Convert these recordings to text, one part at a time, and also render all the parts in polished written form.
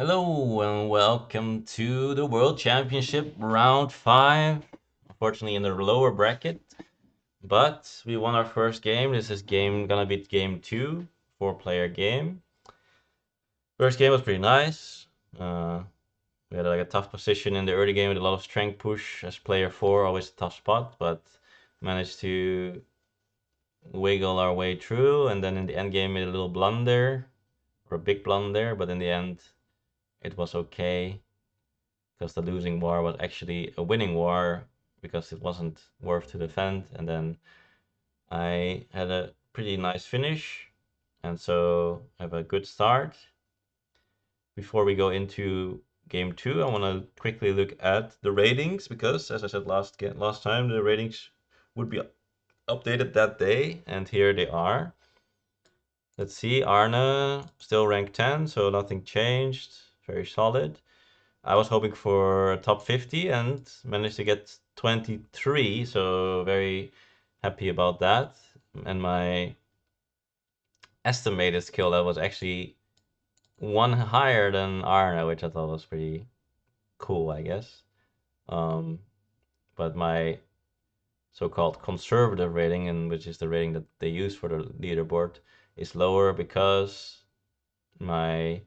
Hello and welcome to the World Championship Round 5. Unfortunately in the lower bracket, but we won our first game. This is gonna be game 2, 4-player game. First game was pretty nice. We had like a tough position in the early game with a lot of strength push as player 4, always a tough spot, but managed to wiggle our way through, and then in the end game made a little blunder, or a big blunder, but in the end it was okay. Because the losing war was actually a winning war because it wasn't worth to defend. And then I had a pretty nice finish, and so I have a good start. Before we go into game 2, I want to quickly look at the ratings because, as I said last time, the ratings would be updated that day, and here they are. Let's see, Arne still ranked 10, so nothing changed. Very solid. I was hoping for a top 50 and managed to get 23, so very happy about that. And my estimated skill level was actually one higher than Arne, which I thought was pretty cool, I guess. Um, but my so-called conservative rating, and which is the rating that they use for the leaderboard, is lower because my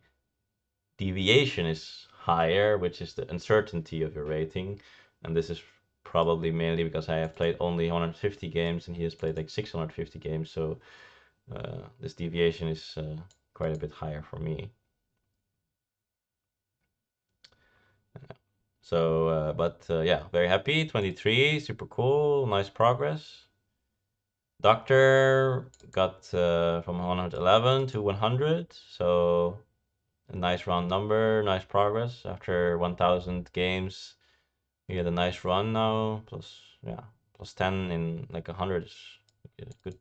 deviation is higher, which is the uncertainty of your rating. And this is probably mainly because I have played only 150 games and he has played like 650 games. So this deviation is quite a bit higher for me. So, yeah, very happy. 23, super cool, nice progress. Doctor got from 111 to 100, so a nice round number, nice progress after 1000 games. He had a nice run now, plus yeah, plus 10 in like 100 is a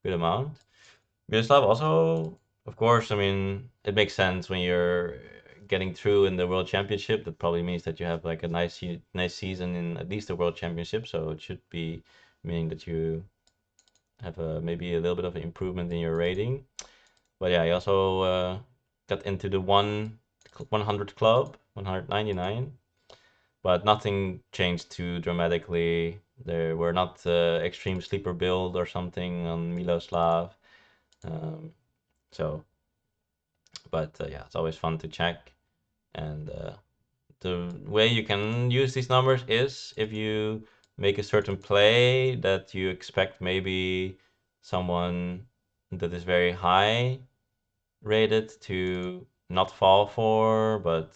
good amount. Miroslav also, of course, I mean, it makes sense when you're getting through in the World Championship. That probably means that you have like a nice season in at least the World Championship. So it should be meaning that you have maybe a little bit of an improvement in your rating. But yeah, he also got into the 100 club, 199. But nothing changed too dramatically. There were not extreme sleeper build or something on Miloslav. Um, so, but yeah, it's always fun to check. And the way you can use these numbers is if you make a certain play that you expect maybe someone that is very high rated to not fall for, but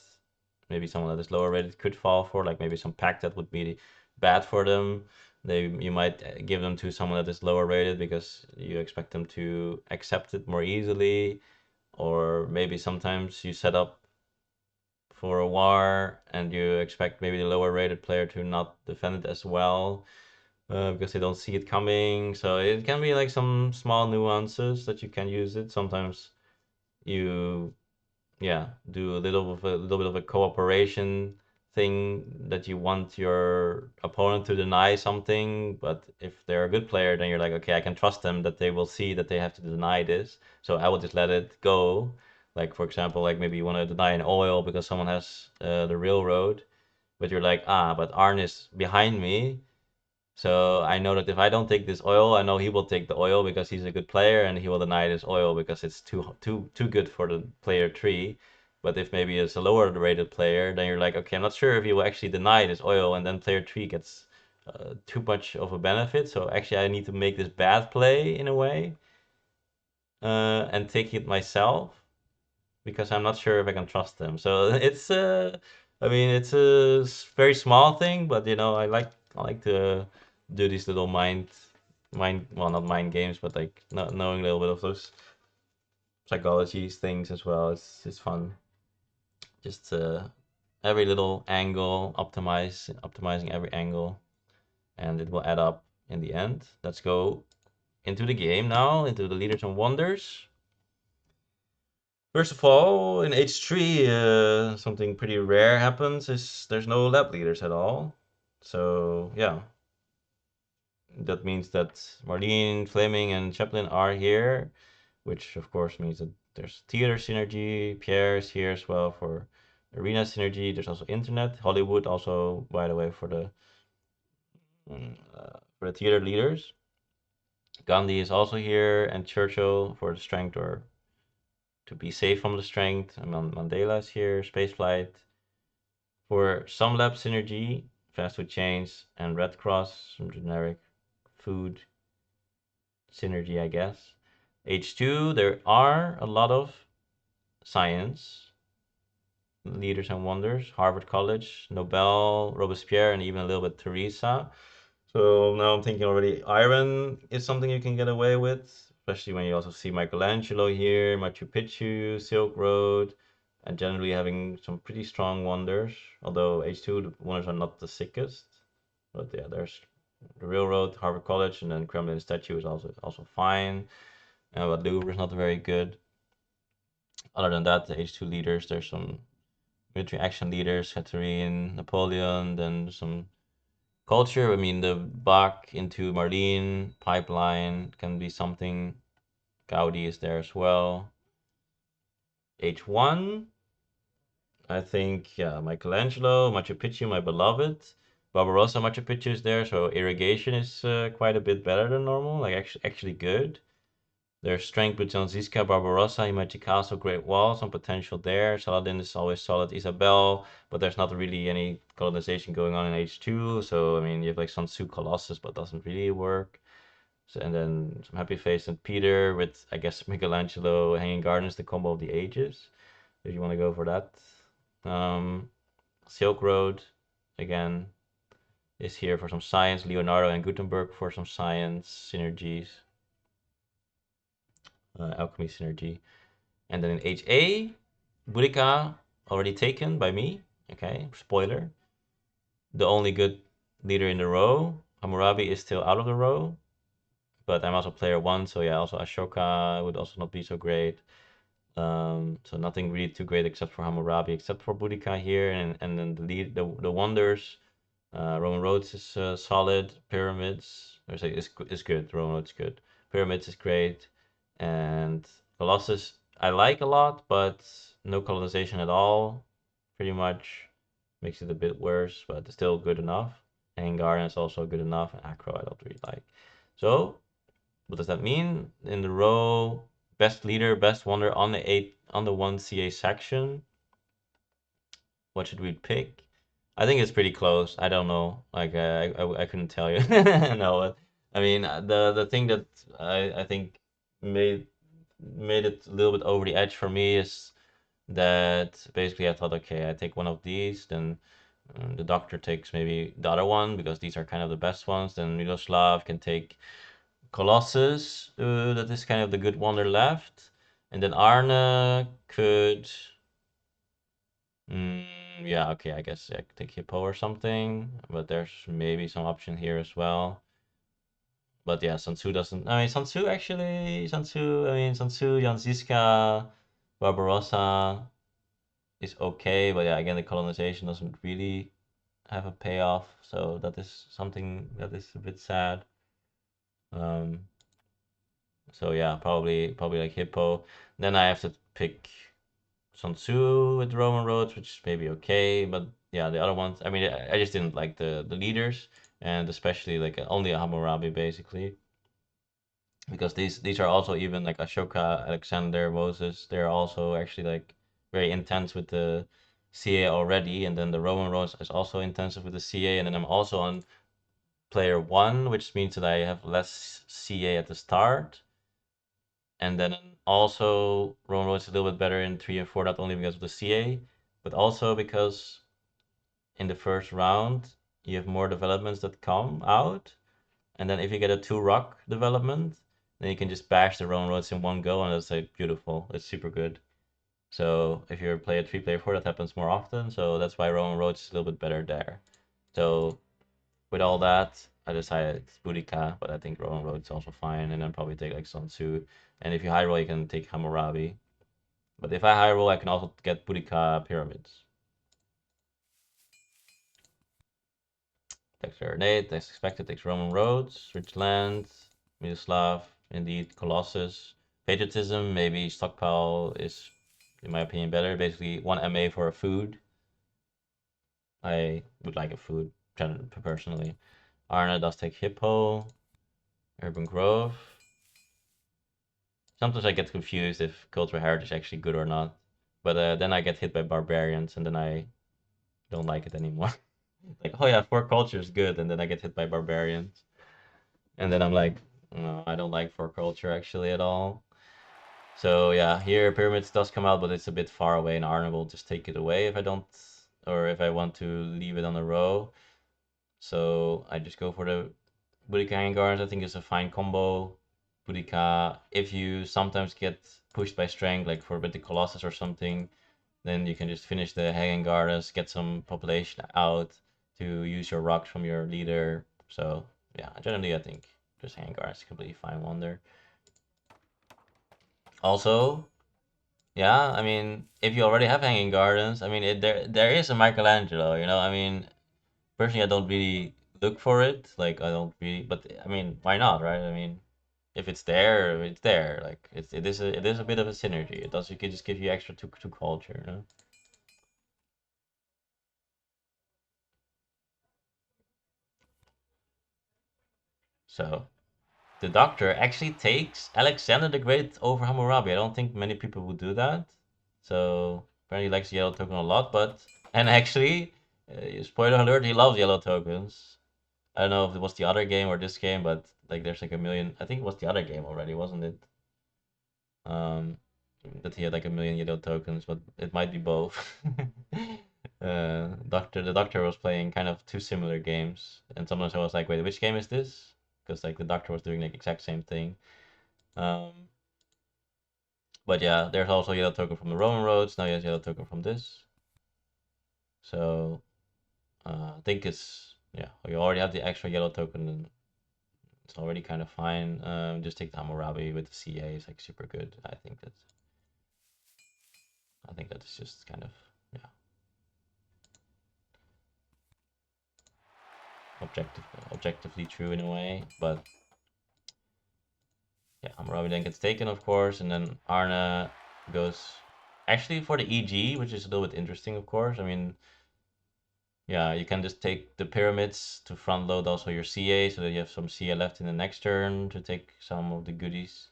maybe someone that is lower rated could fall for, like maybe some pack that would be bad for them. You might give them to someone that is lower rated because you expect them to accept it more easily, or maybe sometimes you set up for a war and you expect maybe the lower rated player to not defend it as well because they don't see it coming. So it can be like some small nuances that you can use it. Sometimes you yeah, do a little bit of a cooperation thing that you want your opponent to deny something, but if they're a good player, then you're like, okay, I can trust them that they will see that they have to deny this, so I will just let it go. Like for example, like maybe you want to deny an oil because someone has the railroad, but you're like, but Arne is behind me, so I know that if I don't take this oil, I know he will take the oil because he's a good player, and he will deny this oil because it's too good for the player three. But if maybe it's a lower rated player, then you're like, okay, I'm not sure if he will actually deny this oil, and then player three gets too much of a benefit. So actually, I need to make this bad play in a way and take it myself because I'm not sure if I can trust them. So it's I mean, it's a very small thing, but I like to do these little well, not mind games, but like not knowing a little bit of those psychology things as well. It's fun. Just every little angle, optimizing every angle, and it will add up in the end. Let's go into the game now, into the leaders and wonders. First of all, in H3, something pretty rare happens is there's no lab leaders at all. So yeah, that means that Marlene, Fleming, and Chaplin are here, which of course means that There's theater synergy. Pierre's here as well for arena synergy. There's also internet. Hollywood also, by the way, for the theater leaders. Gandhi is also here, and Churchill for the strength or to be safe from the strength. And Mandela is here. Spaceflight for some lab synergy. Fast food chains and Red Cross, some generic food synergy, I guess. H2, there are a lot of science leaders and wonders. Harvard College, Nobel, Robespierre, and even a little bit Teresa. So now I'm thinking already iron is something you can get away with, especially when you also see Michelangelo here, Machu Picchu, Silk Road, and generally having some pretty strong wonders. Although H2, the wonders are not the sickest. But yeah, there's the Railroad, Harvard College, and then Kremlin statue is also fine. But Louvre is not very good. Other than that, the H2 leaders, there's some military action leaders, Catherine, Napoleon, then some culture. I mean, the Bach into Marlene pipeline can be something. Gaudi is there as well. H1, I think, yeah, Michelangelo, Machu Picchu, my beloved. Barbarossa, Machu Picchu is there, so irrigation is quite a bit better than normal, like actually good. There's strength with Zanziska, Barbarossa, Imachi Castle, Great Wall, some potential there. Saladin is always solid. Isabel, but there's not really any colonization going on in H2. So, I mean, you have like Sun Tzu Colossus, but doesn't really work. So, and then some Happy Face and Peter with, I guess, Michelangelo, Hanging Gardens, the combo of the ages, if you want to go for that. Silk Road, again, is here for some science. Leonardo and Gutenberg for some science synergies. Alchemy synergy. And then in HA, Boudica already taken by me. Okay, spoiler. The only good leader in the row. Hammurabi is still out of the row, but I'm also player one, so yeah, also Ashoka would also not be so great. So nothing really too great except for Hammurabi, except for Boudica here, and then the wonders. Roman roads is solid. Pyramids is good. Roman roads good. Pyramids is great, and Colossus I like a lot, but no colonization at all. Pretty much makes it a bit worse, but still good enough. And Garden is also good enough. And Acro I don't really like. So what does that mean? In the row, best leader, best wonder on the one CA section. What should we pick? I think it's pretty close. I don't know. Like I couldn't tell you. No, I mean the thing that I think made it a little bit over the edge for me is that basically I thought, okay, I take one of these, then the doctor takes maybe the other one because these are kind of the best ones. Then Miloslav can take Colossus, that is kind of the good wonder left, and then Arne could. Mm, yeah, okay, I guess I could take Hippo or something, but there's maybe some option here as well. But yeah, Sun Tzu doesn't. I mean, Sun Tzu actually, Sun Tzu. I mean, Sun Tzu, Jan Ziska, Barbarossa is okay, but yeah, again, the colonization doesn't really have a payoff, so that is something that is a bit sad. Um, so yeah, probably like Hippo. Then I have to pick Sun Tzu with Roman roads, which is maybe okay, but yeah, the other ones. I mean, I just didn't like the leaders, and especially like only a Hammurabi basically, because these are also even like Ashoka, Alexander, Moses. They're also actually like very intense with the CA already, and then the Roman roads is also intensive with the CA, and then I'm also on player one, which means that I have less CA at the start. And then also Roman roads is a little bit better in 3 and 4, not only because of the CA, but also because in the first round you have more developments that come out. And then if you get a 2 rock development, then you can just bash the Roman roads in one go, and that's like beautiful. It's super good. So if you play a 3 player 4, that happens more often. So that's why Roman roads is a little bit better there. So with all that, I decided it's Boudica, but I think Roman roads is also fine, and then probably take like Sun Tzu. And if you high roll, you can take Hammurabi. But if I high roll, I can also get Boudica pyramids. Takes DrRerNate, as expected, takes Roman roads, rich land, Miloslav, indeed, Colossus. Patriotism, maybe stockpile is, in my opinion, better. Basically, 1 MA for a food. I would like a food, personally. Arne does take Hippo, Urban Growth. Sometimes I get confused if Cultural Heritage is actually good or not. But then I get hit by Barbarians, and then I don't like it anymore. Like, oh yeah, 4 culture is good, and then I get hit by Barbarians. And then I'm like, no, I don't like 4 culture actually at all. So yeah, here Pyramids does come out, but it's a bit far away, and Arne will just take it away if I don't, or if I want to leave it on a row. So I just go for the Boudica Hanging Gardens. I think it's a fine combo. Boudica, if you sometimes get pushed by strength, like for with the Colossus or something, then you can just finish the Hanging Gardens, get some population out to use your rocks from your leader. So yeah, generally I think just Hanging Gardens is completely fine wonder. Also, yeah, I mean, if you already have Hanging Gardens, I mean, there is a Michelangelo, you know. I mean, personally, I don't really look for it. Like, I don't really, but I mean, why not, right? I mean, if it's there, it's there. Like, it is a bit of a synergy. It does, it could just give you extra two culture, you know. So the Doctor actually takes Alexander the Great over Hammurabi. I don't think many people would do that. So apparently he likes the yellow token a lot, but and actually, spoiler alert, he loves yellow tokens. I don't know if it was the other game or this game, but like there's like a million. I think it was the other game already, wasn't it? Um, that he had like a million yellow tokens, but it might be both. The Doctor was playing kind of two similar games, and sometimes I was like, wait, which game is this? Because like the Doctor was doing like exact same thing. Um, but yeah, there's also yellow token from the Roman roads. Now he has yellow token from this. So I think it's, yeah, you already have the extra yellow token, and it's already kind of fine. Just take the Hammurabi with the CA is like super good. I think that is just kind of, yeah, objectively true in a way. But yeah, Hammurabi then gets taken, of course, and then Arne goes actually for the EG, which is a little bit interesting, of course. I mean, yeah, you can just take the pyramids to front load also your CA, so that you have some CA left in the next turn to take some of the goodies.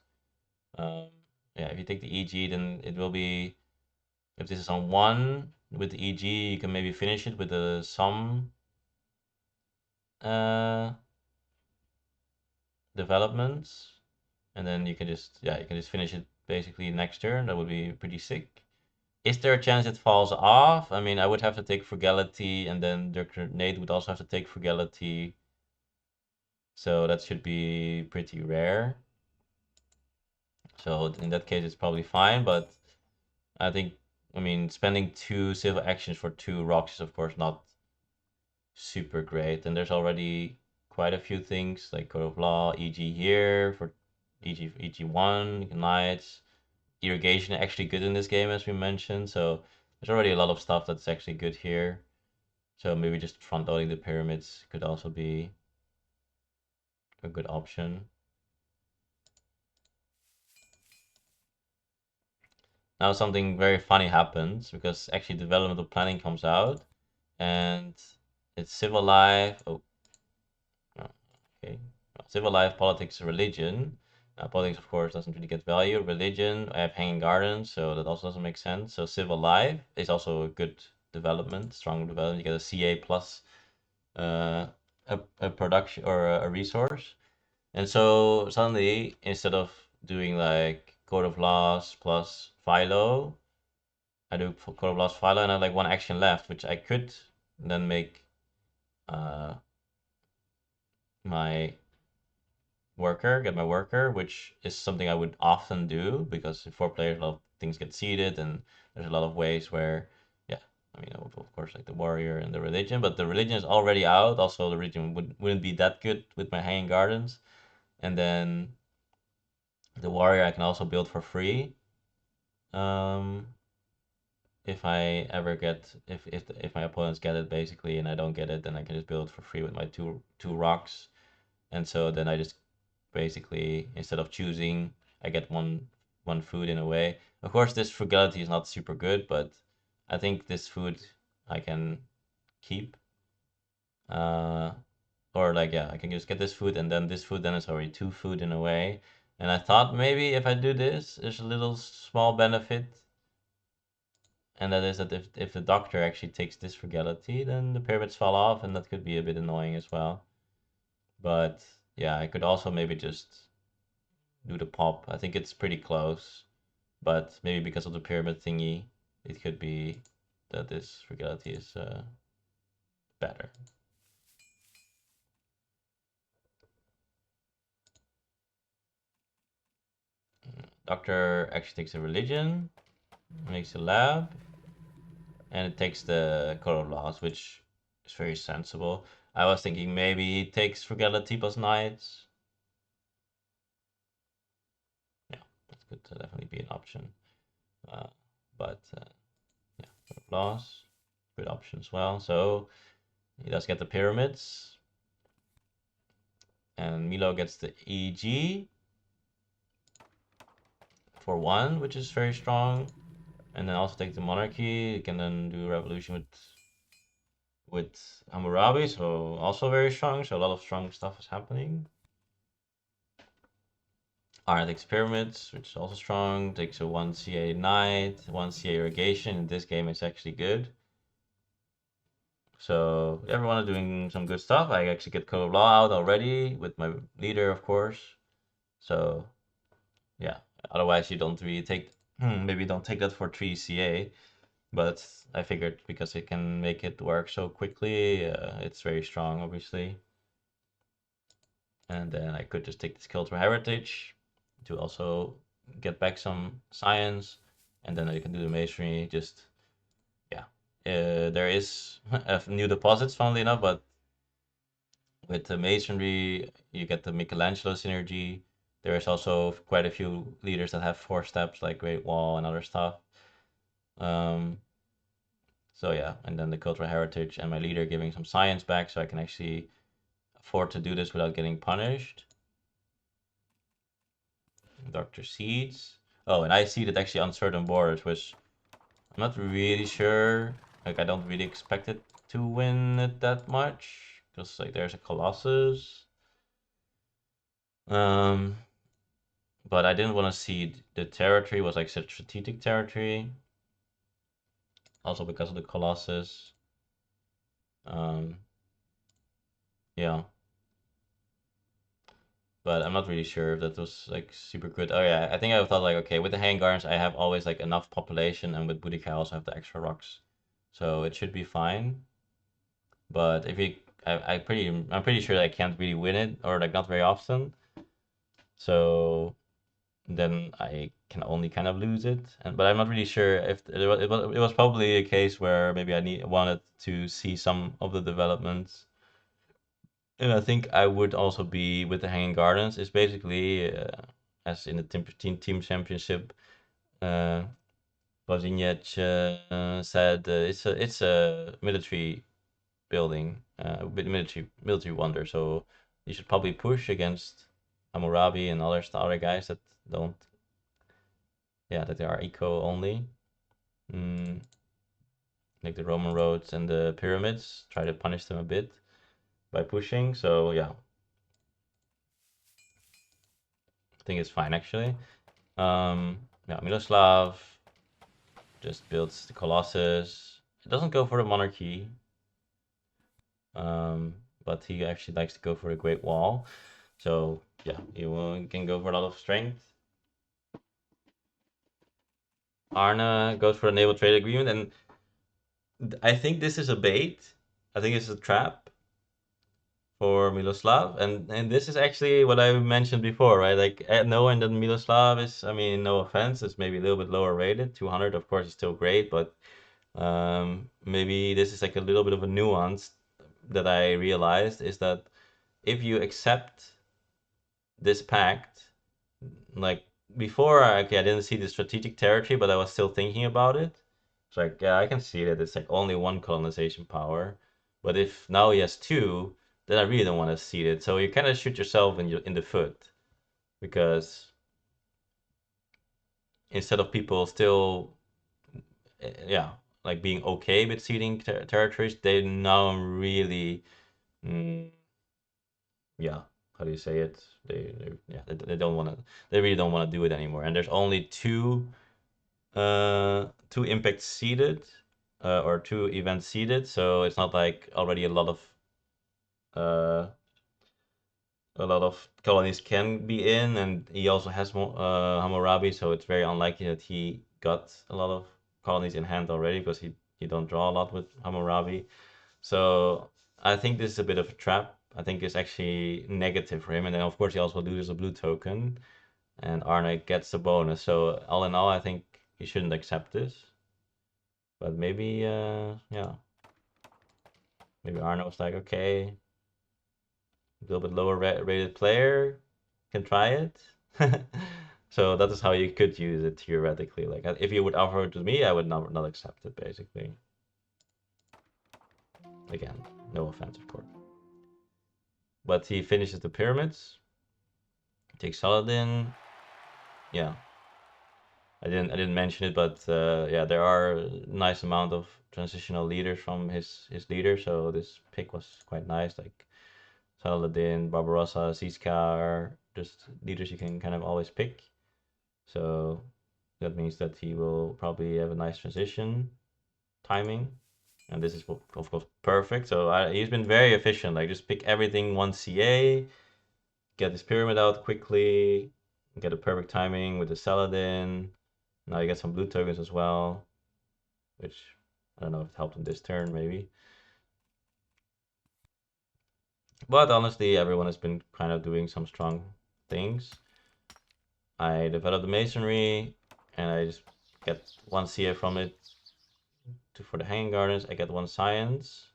Um, yeah, if you take the EG, then it will be, if this is on 1 with the EG, you can maybe finish it with the some uh, developments, and then you can just, yeah, you can just finish it basically next turn. That would be pretty sick. Is there a chance it falls off? I mean, I would have to take Frugality, and then DrRerNate would also have to take Frugality. So that should be pretty rare. So in that case, it's probably fine. But I think, I mean, spending 2 civil actions for 2 rocks is of course not super great. And there's already quite a few things like Code of Law, EG here for EG1, Knights, Irrigation actually good in this game as we mentioned. So there's already a lot of stuff that's actually good here. So maybe just front loading the pyramids could also be a good option. Now something very funny happens because actually developmental planning comes out and it's civil life. Oh, no, okay. No, civil life, politics, religion. Politics, of course, doesn't really get value. Religion, I have hanging gardens, so that also doesn't make sense. So civil life is also a good development, strong development. You get a CA plus uh, a production or a resource. And so suddenly, instead of doing like Code of Laws plus Philo, I do Code of Laws Philo, and I have like 1 action left, which I could then make uh, my get my worker, which is something I would often do because in 4 players, a lot of things get seeded, and there's a lot of ways where, yeah, I mean, of course, like the warrior and the religion, but the religion is already out. Also, the religion wouldn't be that good with my hanging gardens, and then the warrior I can also build for free. Um, if I ever get, if my opponents get it basically and I don't get it, then I can just build for free with my two rocks. And so then I just basically, instead of choosing, I get one one food in a way. Of course, this frugality is not super good, but I think this food I can keep. Uh, or like, yeah, I can just get this food and then this food, then it's already two food in a way. And I thought maybe if I do this, there's a little small benefit, and that is that if the doctor actually takes this frugality, then the pyramids fall off, and that could be a bit annoying as well. But yeah, I could also maybe just do the pop. I think it's pretty close, but maybe because of the pyramid thingy, it could be that this frugality is better. Doctor actually takes a religion, makes a lab, and it takes the color laws, which is very sensible. I was thinking maybe he takes frugality plus knights. Yeah, that could definitely be an option. Uh, but yeah, color laws, good option as well. So he does get the pyramids, and Milo gets the EG for one, which is very strong. And then also take the monarchy. You can then do revolution with Hammurabi, so also very strong. So a lot of strong stuff is happening. Arne takes pyramids, which is also strong. Takes a 1 CA knight, 1 CA irrigation. In this game, it's actually good. So everyone is doing some good stuff. I actually get Code of Law out already with my leader, of course. So yeah, otherwise you don't really take, maybe don't take that for 3 CA. But I figured because it can make it work so quickly, it's very strong, obviously. And then I could just take this cultural heritage to also get back some science, and then I can do the masonry. Just yeah, there is new deposits, funnily enough, but with the masonry, you get the Michelangelo synergy. There is also quite a few leaders that have 4 steps, like Great Wall and other stuff. Um, so yeah, and then the cultural heritage and my leader giving some science back, so I can actually afford to do this without getting punished. Dr. Seeds. Oh, and I see that actually uncertain borders, which I'm not really sure. Like, I don't really expect it to win it that much. Because, like, there's a Colossus. Um, but I didn't want to see the territory was like such strategic territory. Also because of the Colossus. Um, yeah. But I'm not really sure if that was like super good. Oh yeah, I think I thought like, okay, with the Hanging Gardens, I have always like enough population, and with Boudica I also have the extra rocks, so it should be fine. But if you, I'm pretty sure that I can't really win it, or like not very often. So then I can only kind of lose it. And but I'm not really sure if it was probably a case where maybe wanted to see some of the developments. And I think I would also be with the Hanging Gardens. It's basically as in the team championship. Uh, Wozniak said it's a military building, military wonder. So you should probably push against Hammurabi and other guys that don't, yeah, that they are eco only. Mm, like the Roman roads and the pyramids. Try to punish them a bit by pushing. So yeah, I think it's fine actually. Yeah, Miloslav just builds the Colossus. It doesn't go for the monarchy, um, but he actually likes to go for the Great Wall. So yeah, you can go for a lot of strength. Arne goes for a naval trade agreement, and I think this is a bait. I think it's a trap for Miloslav, and this is actually what I mentioned before, right? Like knowing that Miloslav is, I mean, no offense, it's maybe a little bit lower rated. 200, of course, is still great, but maybe this is like a little bit of a nuance that I realized is that if you accept this pact, like before, okay, I didn't see the strategic territory, but I was still thinking about it. It's like, yeah, I can see that it's like only one colonization power, but if now he has two, then I really don't want to see it. So you kind of shoot yourself in the foot because instead of people still, yeah, like being okay with ceding territories, they now really, mm, yeah, how do you say it? They don't want to, they really don't want to do it anymore. And there's only two impacts seeded, or two events seeded, so it's not like already uh a lot of colonies can be in, and he also has Hammurabi, so it's very unlikely that he got a lot of colonies in hand already because he don't draw a lot with Hammurabi. So I think this is a bit of a trap. I think it's actually negative for him, and then of course he also loses a blue token, and Arne gets the bonus. So all in all, I think he shouldn't accept this. But maybe, yeah, maybe Arne was like, okay, a little bit lower rated player can try it. So that is how you could use it theoretically. Like if you would offer it to me, I would not accept it basically. Again, no offense, of course. But he finishes the pyramids, takes Saladin. Yeah, I didn't mention it, but yeah, there are a nice amount of transitional leaders from his leader, so this pick was quite nice. Like Saladin, Barbarossa, Ziska are just leaders you can kind of always pick. So that means that he will probably have a nice transition timing. And this is, of course, perfect. So he's been very efficient. Like, just pick everything one CA, get this pyramid out quickly, get a perfect timing with the Saladin. Now you get some blue tokens as well, which I don't know if it helped him this turn, maybe. But honestly, everyone has been kind of doing some strong things. I developed the masonry, and I just get one CA from it for the hanging gardens. I get one science,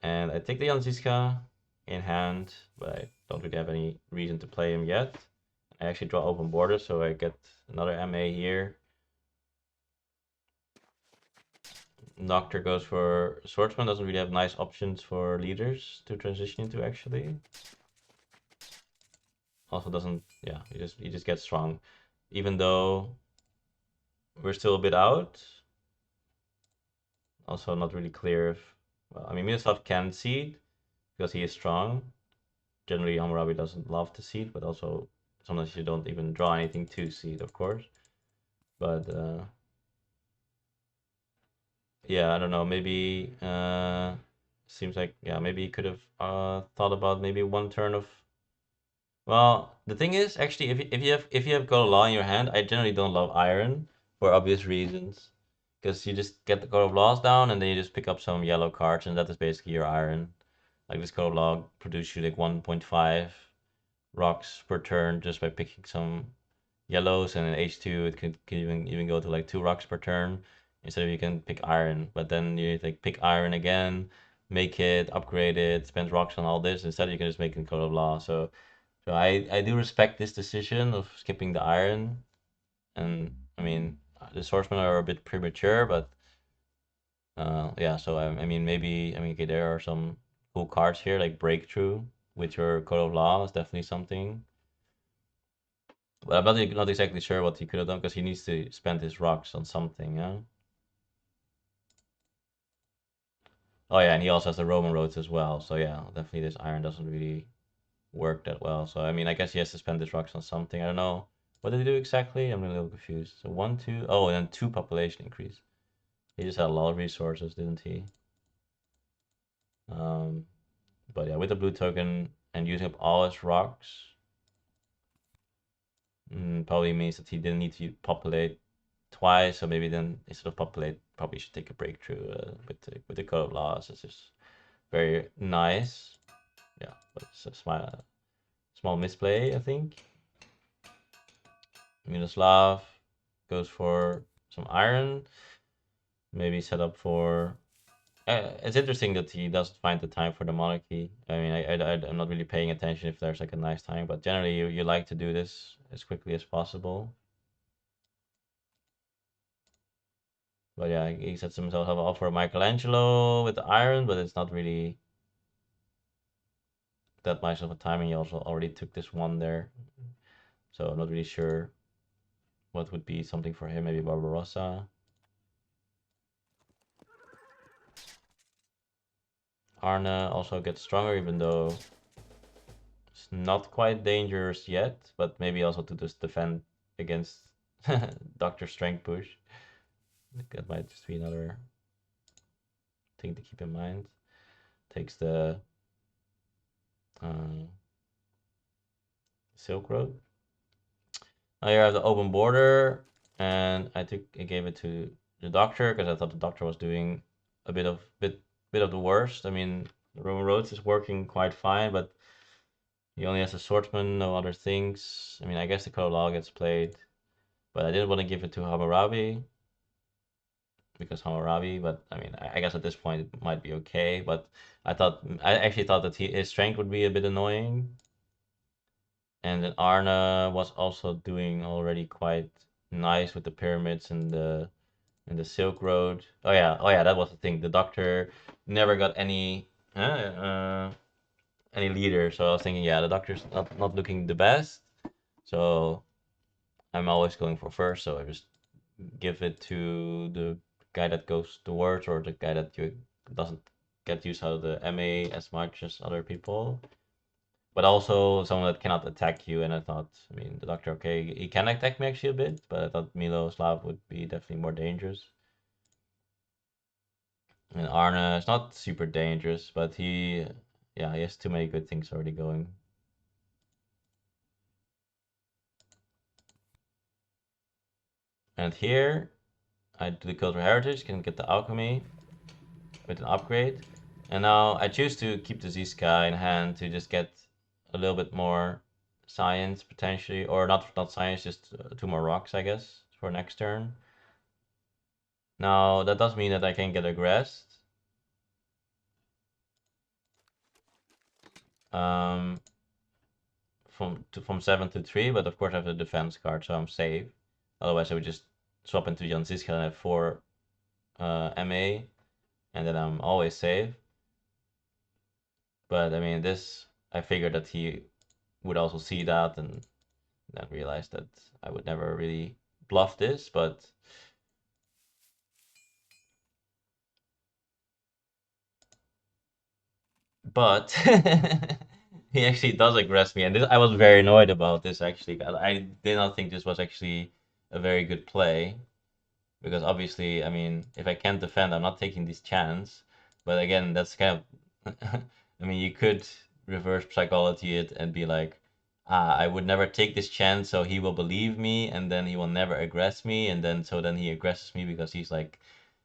and I take the Yanziska in hand, but I don't really have any reason to play him yet. I actually draw open borders, so I get another MA here. Doctor goes for Swordsman, doesn't really have nice options for leaders to transition into actually. Also doesn't, yeah, he just gets strong. Even though we're still a bit out. Also not really clear if, well, I mean, Miloslav can seed because he is strong. Generally, Hammurabi doesn't love to seed, but also sometimes you don't even draw anything to seed, of course. But yeah, I don't know. Maybe seems like, yeah, maybe he could have thought about maybe one turn of. Well, the thing is, actually, if you have Go Law in your hand, I generally don't love Iron for obvious reasons, because you just get the Code of Laws down, and then you just pick up some yellow cards, and that is basically your Iron. Like this Code of Law produce you like 1.5 rocks per turn just by picking some yellows, and in H2 it can even go to like 2 rocks per turn instead of you can pick Iron. But then you like pick Iron again, make it, upgrade it, spend rocks on all this. Instead you can just make a Code of Law. So I do respect this decision of skipping the Iron, and I mean the swordsmen are a bit premature, but yeah. So I mean maybe, I mean, okay, there are some cool cards here like Breakthrough with your Code of Law is definitely something. But I'm not exactly sure what he could have done because he needs to spend his rocks on something, yeah. Oh yeah, and he also has the Roman roads as well. So yeah, definitely this iron doesn't really work that well. So I mean, I guess he has to spend his rocks on something. I don't know. What did he do exactly? I'm a little confused. So one, two, oh, and then 2 population increase. He just had a lot of resources, didn't he? Um, but yeah, with the blue token and using up all his rocks, probably means that he didn't need to populate twice. So maybe then instead of populate, probably should take a breakthrough with the code of laws. It's just very nice. Yeah, but it's a small misplay, I think. Miloslav goes for some iron. Maybe set up for. It's interesting that he doesn't find the time for the monarchy. I mean, I'm not really paying attention if there's like a nice time, but generally you like to do this as quickly as possible. But yeah, he sets himself up for Michelangelo with the iron, but it's not really that much of a timing. He also already took this one there, so I'm not really sure what would be something for him? Maybe Barbarossa. Arne also gets stronger, even though it's not quite dangerous yet, but maybe also to just defend against Dr. Strength Push. That might just be another thing to keep in mind. Takes the Silk Road. Now you have the open border, and I gave it to the doctor because I thought the doctor was doing a bit of the worst. I mean, Roman Roads is working quite fine, but he only has a swordsman, no other things. I mean, I guess the Color gets played, but I didn't want to give it to Hammurabi because Hammurabi. But I mean, I guess at this point it might be okay. But I actually thought that his strength would be a bit annoying. And then Arne was also doing already quite nice with the pyramids and the Silk Road. Oh yeah, that was the thing. The doctor never got any leader, so I was thinking, yeah, the doctor's not looking the best. So I'm always going for first, so I just give it to the guy that goes towards or the guy that you doesn't get used out of the MA as much as other people. But also someone that cannot attack you, and I thought, I mean, the doctor, okay, he can attack me actually a bit, but I thought Miloslav would be definitely more dangerous. And Arne is not super dangerous, but yeah, he has too many good things already going. And here, I do the Cultural Heritage, can get the Alchemy with an upgrade. And now I choose to keep the Ziska in hand to just get a little bit more science potentially, or not science, just 2 more rocks, I guess, for next turn. Now that does mean that I can get aggressed. From 7 to 3, but of course I have the defense card, so I'm safe. Otherwise I would just swap into Jan Ziska and have 4 MA, and then I'm always safe. But I mean, this, I figured that he would also see that and then realize that I would never really bluff this, but he actually does aggress me, and I was very annoyed about this actually. I did not think this was actually a very good play because obviously, I mean, if I can't defend, I'm not taking this chance. But again, that's kind of, I mean, you could reverse psychology it and be like, I would never take this chance, so he will believe me, and then he will never aggress me, and then he aggresses me because he's like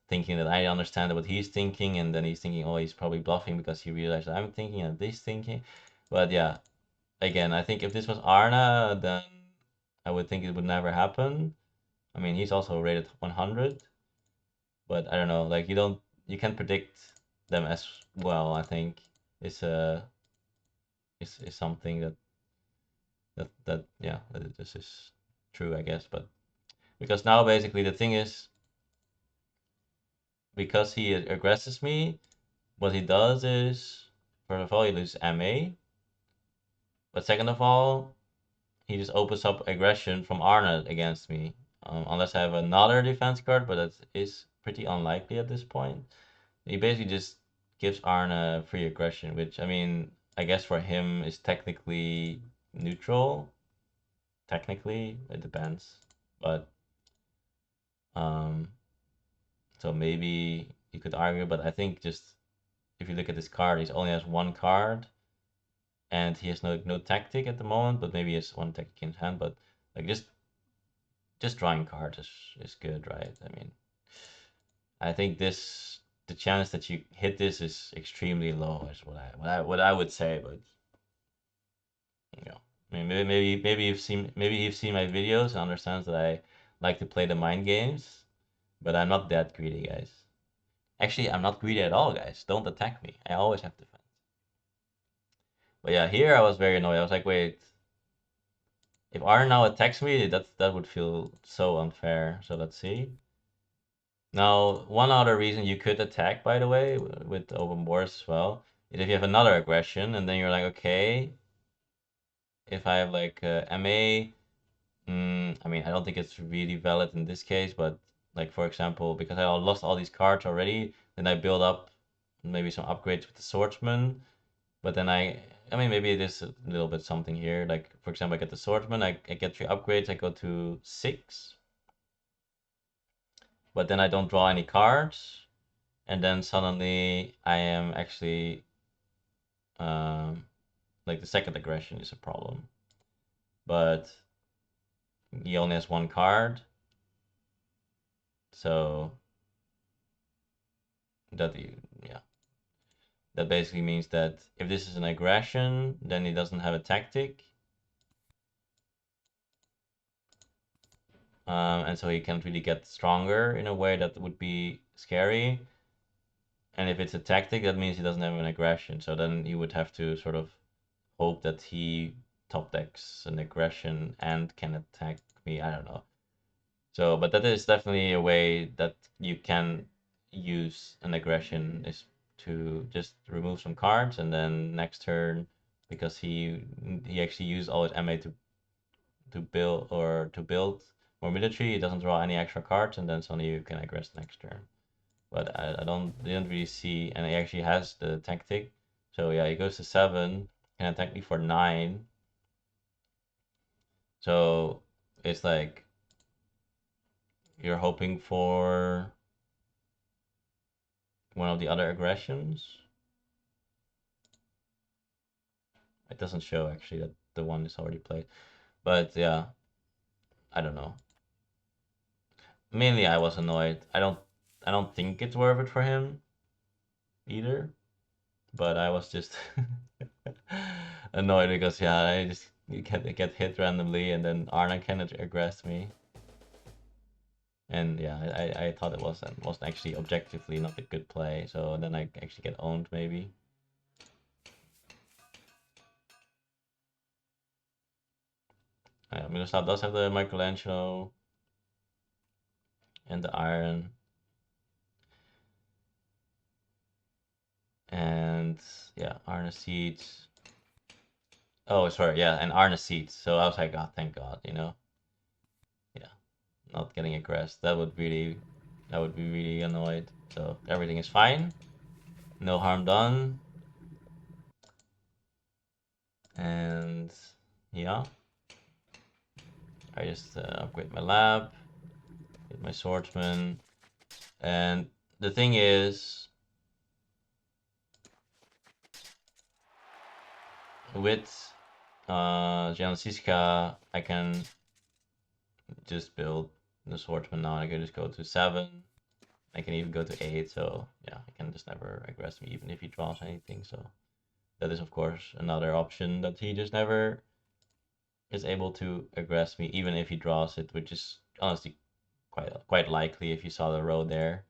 thinking that I understand what he's thinking, and then he's thinking, oh, he's probably bluffing because he realized I'm thinking and this thinking. But yeah, again, I think if this was Arna, then I would think it would never happen. I mean, he's also rated 100, but I don't know, like you can't predict them as well. I think is is something that yeah, that this is true, I guess. But because now basically the thing is, because he aggresses me, what he does is, first of all, he loses MA, but second of all, he just opens up aggression from Arne against me. Unless I have another defense card, but that is pretty unlikely at this point. He basically just gives Arne free aggression, which I mean, I guess for him is technically neutral. Technically, it depends, but um, so maybe you could argue, but I think just if you look at this card, he only has 1 card, and he has no tactic at the moment, but maybe he has 1 tactic in his hand. But like just drawing cards is good, right? I mean, I think the chance that you hit this is extremely low, is what I would say. But you know, I mean, maybe you've seen my videos and understands that I like to play the mind games, but I'm not that greedy, guys. Actually, I'm not greedy at all, guys. Don't attack me. I always have defense. But yeah, here I was very annoyed. I was like, wait, if Arne now attacks me, that would feel so unfair. So let's see. Now, one other reason you could attack, by the way, with open boards as well, is if you have another aggression, and then you're like, okay, if I have like MA, I mean, I don't think it's really valid in this case, but like for example, because I lost all these cards already, then I build up maybe some upgrades with the swordsman, but then I mean, maybe it is a little bit something here. Like for example, I get the swordsman, I get 3 upgrades, I go to 6, but then I don't draw any cards, and then suddenly I am actually like the second aggression is a problem, but he only has 1 card, so that yeah, that basically means that if this is an aggression, then he doesn't have a tactic, and so he can't really get stronger in a way that would be scary. And if it's a tactic, that means he doesn't have an aggression. So then you would have to sort of hope that he top decks an aggression and can attack me. I don't know. So, but that is definitely a way that you can use an aggression, is to just remove some cards, and then next turn, because he actually used all his MA to build more military, he doesn't draw any extra cards, and then suddenly you can aggress next turn. But I didn't really see, and he actually has the tactic. So yeah, he goes to 7, can attack me for 9. So it's like you're hoping for one of the other aggressions. It doesn't show actually that the one is already played. But yeah, I don't know. Mainly I was annoyed. I don't think it's worth it for him either. But I was just annoyed because yeah, I just get hit randomly, and then Arne can aggress me. And yeah, I thought it wasn't actually objectively not a good play. So then I actually get owned maybe. Miloslav does have the Michelangelo and the iron. And yeah, Arne seeds. Oh, sorry, yeah, and Arne seeds. So I was like, oh, thank God, Yeah, not getting aggressed. That would be really annoyed. So everything is fine. No harm done. And yeah, I just upgrade my lab, get my swordsman. And the thing is, with Siska, I can just build the swordsman now. I can just go to 7. I can even go to 8. So yeah, I can just never aggress me even if he draws anything. So that is of course another option, that he just never is able to aggress me even if he draws it, which is honestly quite likely if you saw the row there,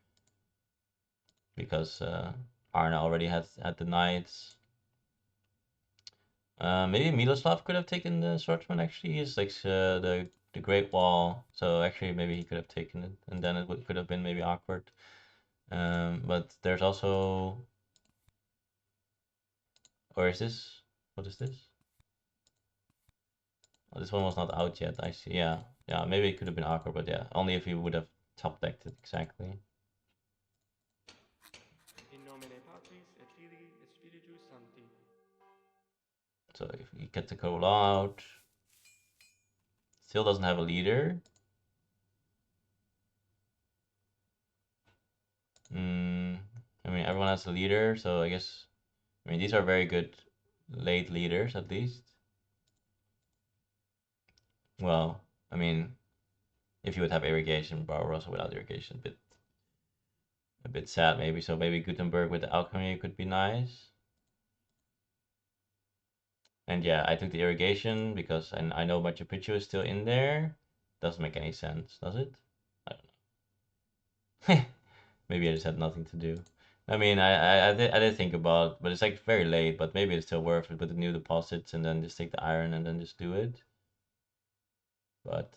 because Arne already had the knights. Maybe Miloslav could have taken the swordsman. Actually, he's like the Great Wall, so actually maybe he could have taken it, and then it could have been maybe awkward. But there's also, or is this? What is this? Oh, this one was not out yet. I see. Yeah, yeah. Maybe it could have been awkward, but yeah, only if you would have top decked it exactly. In nomine Patris et Filii et Spiritus Sancti. So if you get the call out, still doesn't have a leader. I mean, everyone has a leader, so I guess, I mean, these are very good late leaders at least. Well, I mean, if you would have irrigation, Barbarossa without irrigation, a bit sad maybe. So maybe Gutenberg with the alchemy could be nice. And yeah, I took the irrigation because I know Machu Picchu is still in there. Doesn't make any sense, does it? I don't know. Maybe I just had nothing to do. I mean, I did think about, but it's like very late. But maybe it's still worth it with the new deposits, and then just take the iron and then just do it. But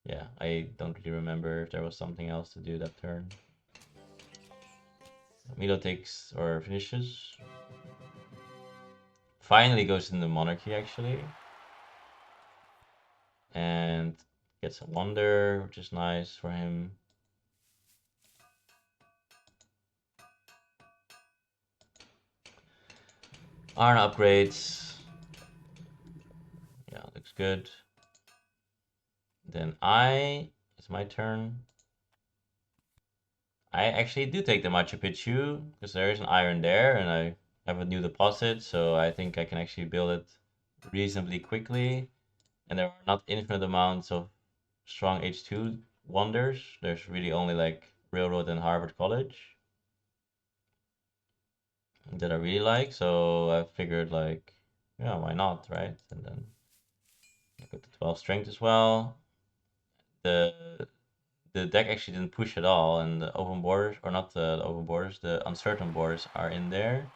yeah, I don't really remember if there was something else to do that turn. Milo takes or finishes. Finally goes in the monarchy actually. and gets a wonder, which is nice for him. Arne upgrades. Yeah, looks good. Then it's my turn. I actually do take the Machu Picchu because there is an iron there and I have a new deposit, so I think I can actually build it reasonably quickly. And there are not infinite amounts of strong H2 wonders. There's really only like Railroad and Harvard College that I really like, so I figured like, yeah, why not, right? And then I got the 12 strength as well. The the deck actually didn't push at all, and the open borders, or not the open borders, the uncertain borders are in there,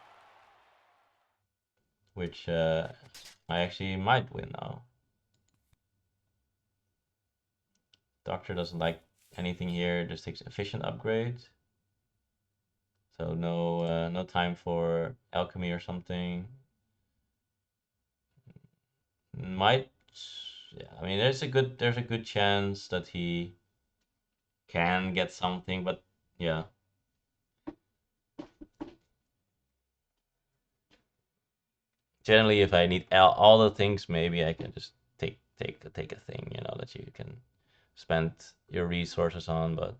which I actually might win now. Doctor doesn't like anything here, just takes efficient upgrade. So no time for alchemy or something. Might, yeah. I mean, there's a good chance that he can get something, but yeah. Generally, if I need all the things, maybe I can just take a thing, that you can spend your resources on. But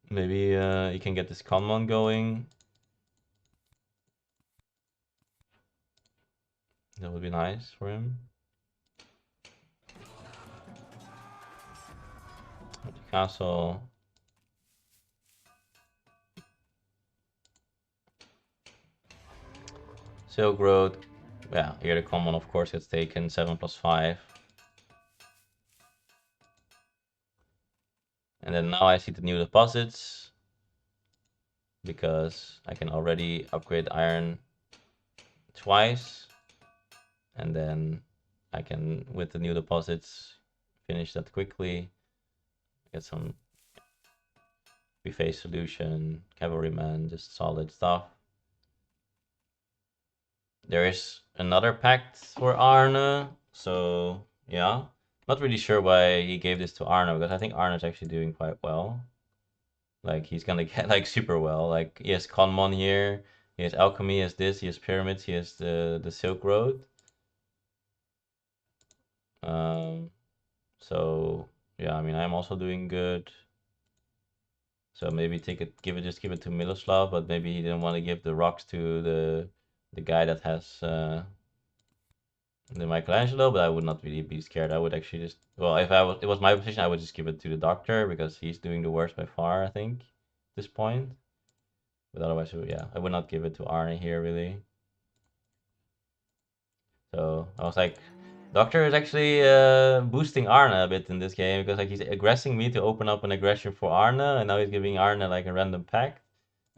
maybe you can get this common going. That would be nice for him. Castle. Silk Road. Yeah, here the common of course gets taken. 7+5. And then now I see the new deposits because I can already upgrade iron twice, and then I can, with the new deposits, finish that quickly. Get some buffet solution, cavalryman, just solid stuff. There is another pact for Arne, so yeah. Not really sure why he gave this to Arne, because I think Arne is actually doing quite well. Like he's gonna get like super well. Like he has Conmon here, he has alchemy, he has this, he has pyramids, he has the Silk Road. Um, so yeah, I mean I'm also doing good. So maybe give it to Miloslav, but maybe he didn't want to give the rocks to the guy that has the Michelangelo. But I would not really be scared. I would actually just, well, if it was my position, I would just give it to the doctor because he's doing the worst by far, I think, at this point. But otherwise, yeah, I would not give it to Arne here really. So I was like, Doctor is actually boosting Arne a bit in this game because like he's aggressing me to open up an aggression for Arne, and now he's giving Arne like a random pact.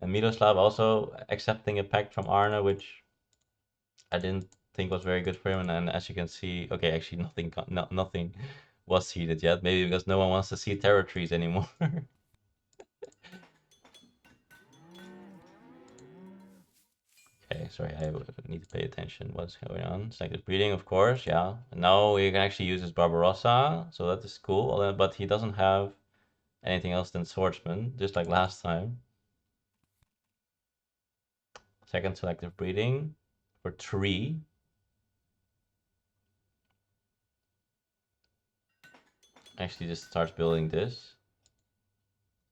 And Miroslav also accepting a pact from Arne, which I didn't think was very good for him. And then as you can see, okay, actually nothing was seeded yet. Maybe because no one wants to see territories anymore. Okay, sorry, I need to pay attention. What's going on? Selective breeding, of course, yeah. And now we can actually use his Barbarossa, so that is cool. But he doesn't have anything else than Swordsman, just like last time. Second selective breeding for 3. Actually, just starts building this.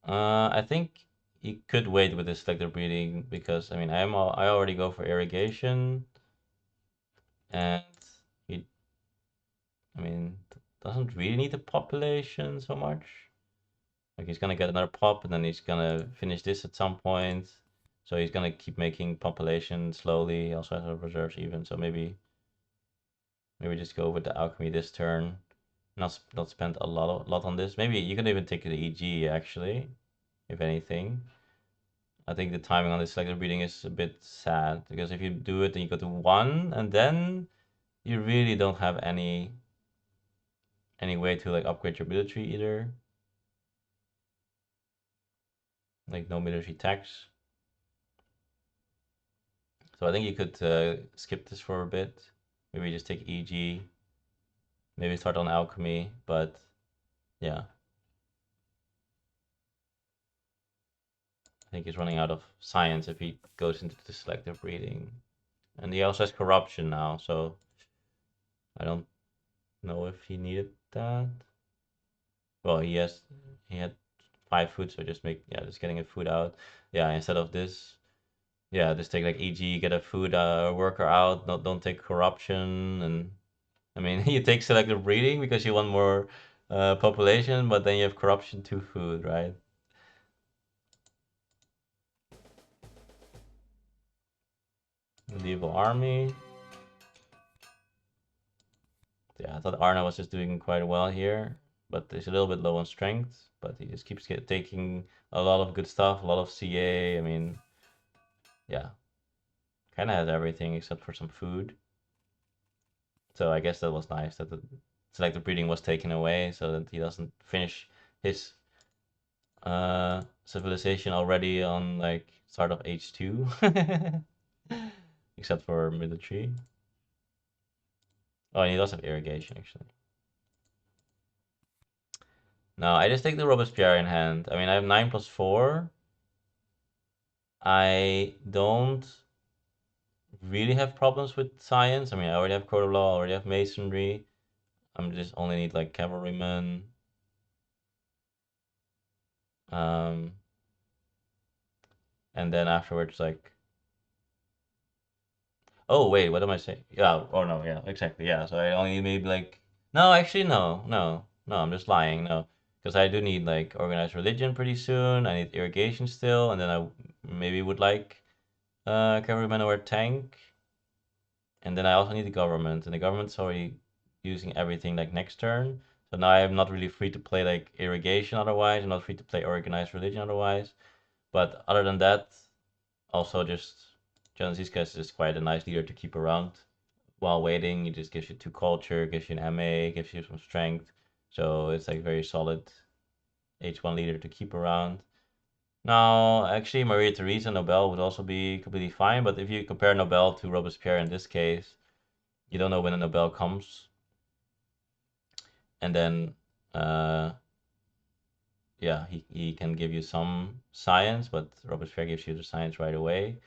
I think he could wait with his selective breeding because I mean I already go for irrigation, and he, I mean, doesn't really need the population so much. Like he's gonna get another pop, and then he's gonna finish this at some point. So he's gonna keep making population slowly. He also has reserves even, so maybe just go with the alchemy this turn. Not spend a lot on this. Maybe you can even take the EG actually, if anything. I think the timing on this selective breeding is a bit sad because if you do it and you go to 1 and then you really don't have any way to like upgrade your military either. Like no military tax. So I think you could skip this for a bit. Maybe just take EG. Maybe start on alchemy, but yeah. I think he's running out of science if he goes into the selective breeding. And he also has corruption now, so I don't know if he needed that. Well, he had 5 food, so just getting a food out. Yeah, instead of this, yeah, just take like EG, get a food worker out. Don't take corruption, and I mean you take selective breeding because you want more population, but then you have corruption to food, right? Medieval army. Yeah, I thought Arne was just doing quite well here, but he's a little bit low on strength. But he just keeps taking a lot of good stuff, a lot of CA. I mean, yeah, kind of has everything except for some food. So I guess that was nice that the selective breeding was taken away so that he doesn't finish his civilization already on like start of H2. Except for military. Oh, and he does have irrigation actually. No, I just take the Robespierre in hand. I mean, I have 9+4. I don't really have problems with science. I mean, I already have code of law, I already have masonry. I'm just only need like cavalrymen. Um, and then afterwards, like, oh wait, what am I saying? Yeah, oh no, yeah, exactly, yeah. So I only need maybe like, no, actually, no, I'm just lying, no, because I do need like organized religion pretty soon. I need irrigation still, and then I maybe would like cavalrymen or a tank. And then I also need the government, and the government's already using everything like next turn. So now I'm not really free to play like irrigation otherwise. I'm not free to play organized religion otherwise. But other than that, also just John Ziska is just quite a nice leader to keep around while waiting. He just gives you 2 culture, gives you an MA, gives you some strength. So it's like very solid H1 leader to keep around. Now, actually, Maria Theresa Nobel would also be completely fine. But if you compare Nobel to Robespierre in this case, you don't know when a Nobel comes, and then uh, yeah, he can give you some science, but Robespierre gives you the science right away,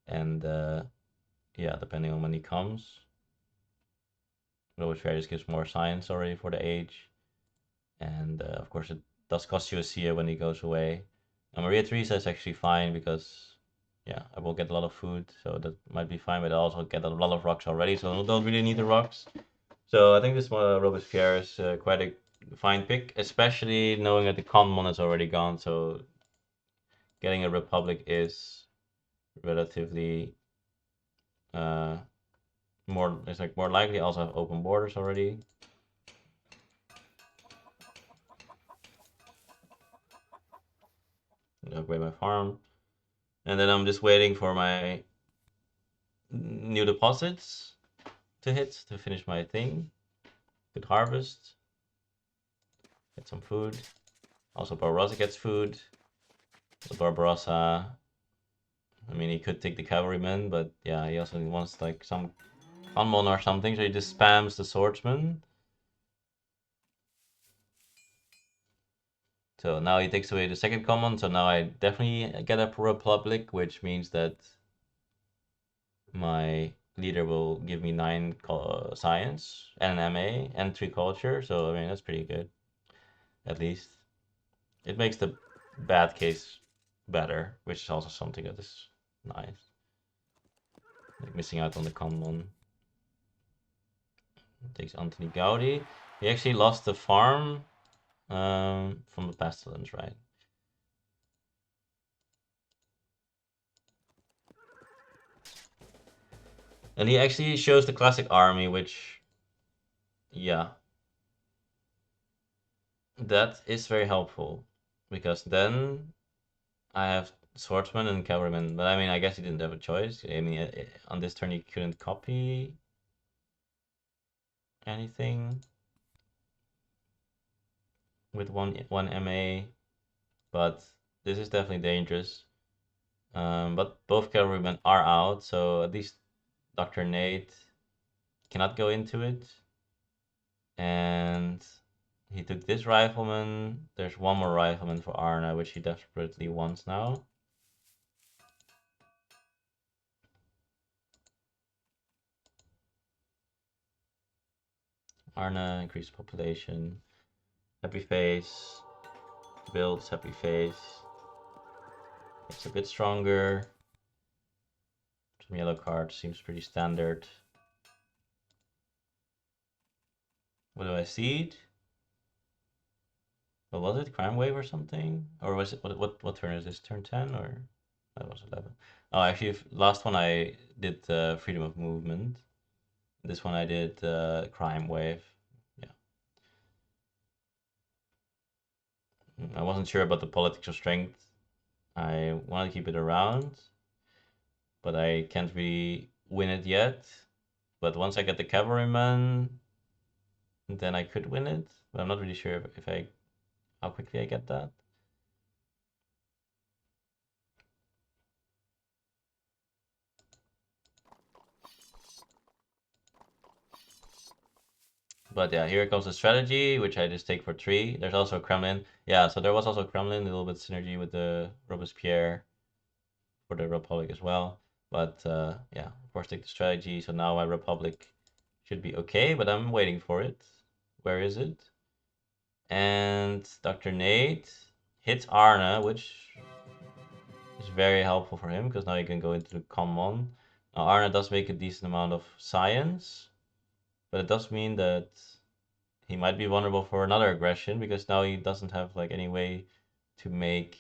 and yeah, depending on when he comes, Robespierre just gives more science already for the age, and of course it does cost you a CA when he goes away. And Maria Theresa is actually fine because yeah, I will get a lot of food, so that might be fine, but I also get a lot of rocks already, so I don't really need the rocks. So I think this Robespierre is quite a fine pick, especially knowing that the common is already gone. So getting a Republic is relatively uh, more. It's like more likely. Also have open borders already. Upgrade my farm, and then I'm just waiting for my new deposits to hit to finish my thing. Good harvest. Get some food. Also Barbarossa gets food. The Barbarossa, I mean, he could take the cavalryman, but yeah, he also wants like some common or something, so he just spams the swordsman. So now he takes away the second common, so now I definitely get a Republic, which means that my leader will give me 9 science and an MA and 3 culture, so I mean, that's pretty good, at least. It makes the bad case better, which is also something that is nice. Like missing out on the common. Takes Anthony Gaudi. He actually lost the farm from the pestilence, right? And he actually shows the classic army, which, yeah, that is very helpful because then I have swordsman and cavalryman. But I mean, I guess he didn't have a choice. I mean, on this turn he couldn't copy anything with one MA, but this is definitely dangerous. But both cavalrymen are out, so at least DrRerNate cannot go into it. And he took this rifleman. There's one more rifleman for Arne, which he desperately wants now. Arne, increased population. Happy face. Builds, happy face. It's a bit stronger. Some yellow cards, seems pretty standard. What do I see? What was it? Crime wave or something? Or was it what turn is this? Turn 10 or that was 11? Oh, actually, last one I did freedom of movement. This one I did crime wave. Yeah. I wasn't sure about the politics of strength. I wanted to keep it around, but I can't really win it yet. But once I get the cavalryman, then I could win it. But I'm not really sure if I how quickly I get that. But yeah, here comes the strategy, which I just take for 3. There's also a Kremlin. Yeah, so there was also a Kremlin, a little bit synergy with the Robespierre for the Republic as well. But yeah, of course, take the strategy. So now my Republic should be okay, but I'm waiting for it. Where is it? And DrRerNate hits Arne, which is very helpful for him because now he can go into the common. Now Arne does make a decent amount of science, but it does mean that he might be vulnerable for another aggression because now he doesn't have like any way to make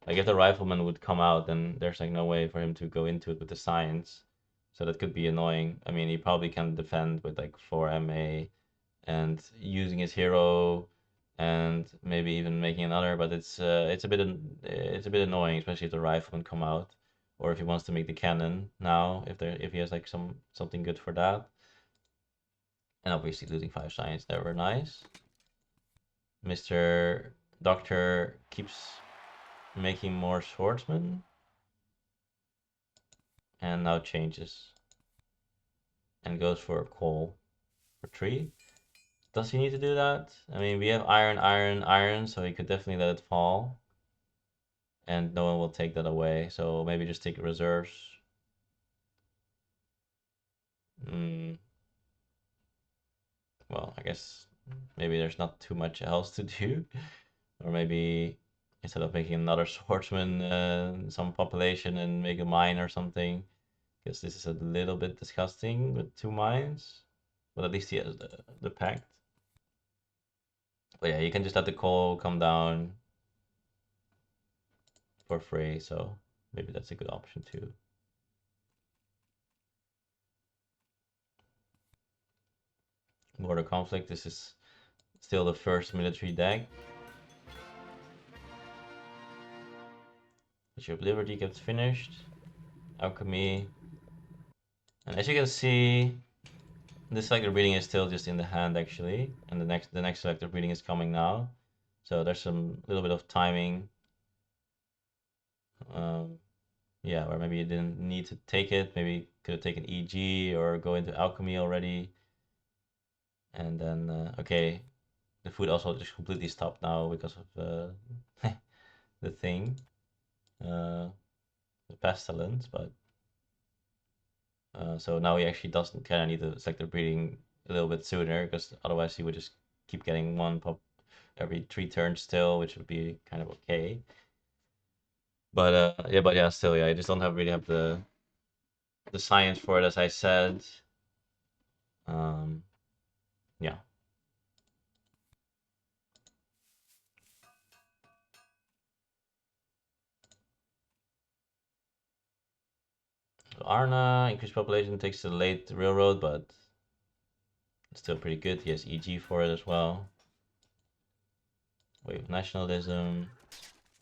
like if the rifleman would come out, then there's like no way for him to go into it with the science. So that could be annoying. I mean, he probably can defend with like 4 MA and using his hero and maybe even making another, but it's a bit annoying, especially if the rifleman come out or if he wants to make the cannon now, if he has like something good for that. And obviously losing 5 science, never nice. Mr. Doctor keeps making more swordsmen and now changes and goes for a call for 3. Does he need to do that? I mean, we have iron, iron, iron, so he could definitely let it fall. And no one will take that away, so maybe just take reserves. Well, I guess maybe there's not too much else to do. Or maybe instead of making another swordsman, some population and make a mine or something. Because this is a little bit disgusting with 2 mines. But at least he has the pact. But yeah, you can just let the coal come down for free, so maybe that's a good option too. Border conflict, this is still the first military deck. Issue of Liberty gets finished. Alchemy. And as you can see, this selector breeding is still just in the hand actually. And the next selector breeding is coming now. So there's some little bit of timing. Yeah, or maybe you didn't need to take it. Maybe could have taken EG or go into alchemy already. And then okay, the food also just completely stopped now because of the thing, the pestilence. But so now he actually doesn't kind of need to select the breeding a little bit sooner because otherwise he would just keep getting one pop every 3 turns still, which would be kind of okay. But yeah, still, yeah, I just don't really have the science for it, as I said. Yeah. So Arna, increased population takes the late railroad, but it's still pretty good. He has EG for it as well. Wave of nationalism.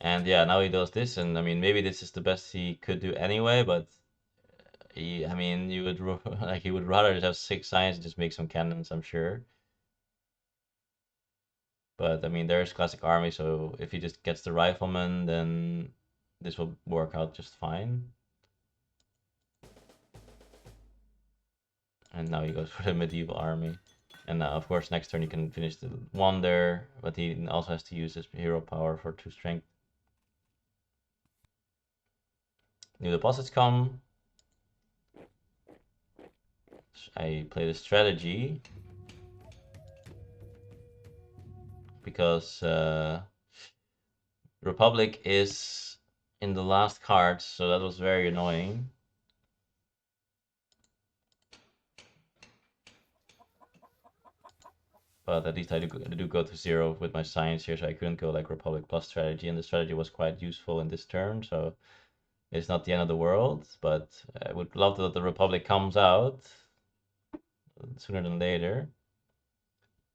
And yeah, now he does this, and I mean, maybe this is the best he could do anyway, but I mean, you would like he would rather just have 6 science and just make some cannons, I'm sure. But I mean, there's classic army, so if he just gets the rifleman, then this will work out just fine. And now he goes for the medieval army. And of course, next turn he can finish the wonder, but he also has to use his hero power for 2 strength. New deposits come. I play the strategy because Republic is in the last card, so that was very annoying. But at least I do go to 0 with my science here, so I couldn't go like Republic plus strategy, and the strategy was quite useful in this turn, so it's not the end of the world, but I would love that the Republic comes out sooner than later.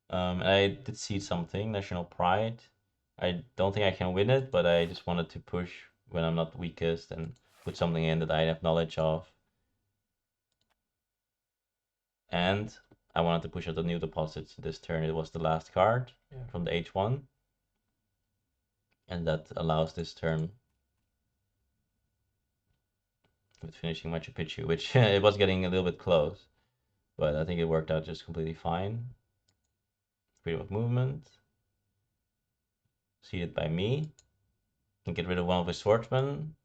And I did see something, National Pride. I don't think I can win it, but I just wanted to push when I'm not weakest and put something in that I have knowledge of. And I wanted to push out the new deposits this turn. It was the last card from the H1. And that allows this turn with finishing Machu Picchu, which it was getting a little bit close. But I think it worked out just completely fine. Freedom of movement. Seated by me. Can get rid of one of his swordsmen.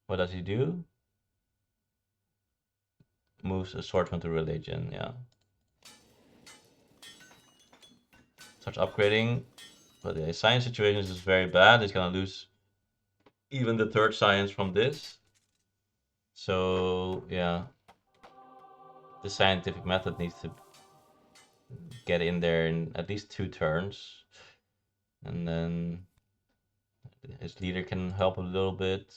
What does he do? Moves a swordsman to religion, yeah. Starts upgrading, but the science situation is very bad. He's gonna lose even the 3rd science from this. So yeah, the scientific method needs to get in there in at least 2 turns, and then his leader can help a little bit,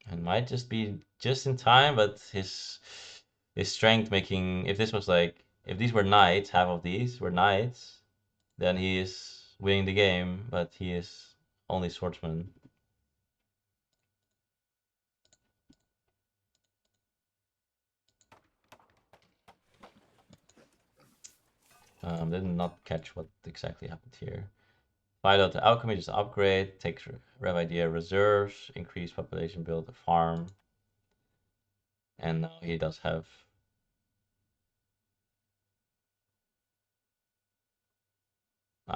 and might just be just in time. But his strength making, if this was like, if these were knights, half of these were knights, then he is winning the game, but he is only swordsman. Did not catch what exactly happened here. Pilot the alchemy, just upgrade, takes rev idea reserves, increase population, build a farm. And now he does have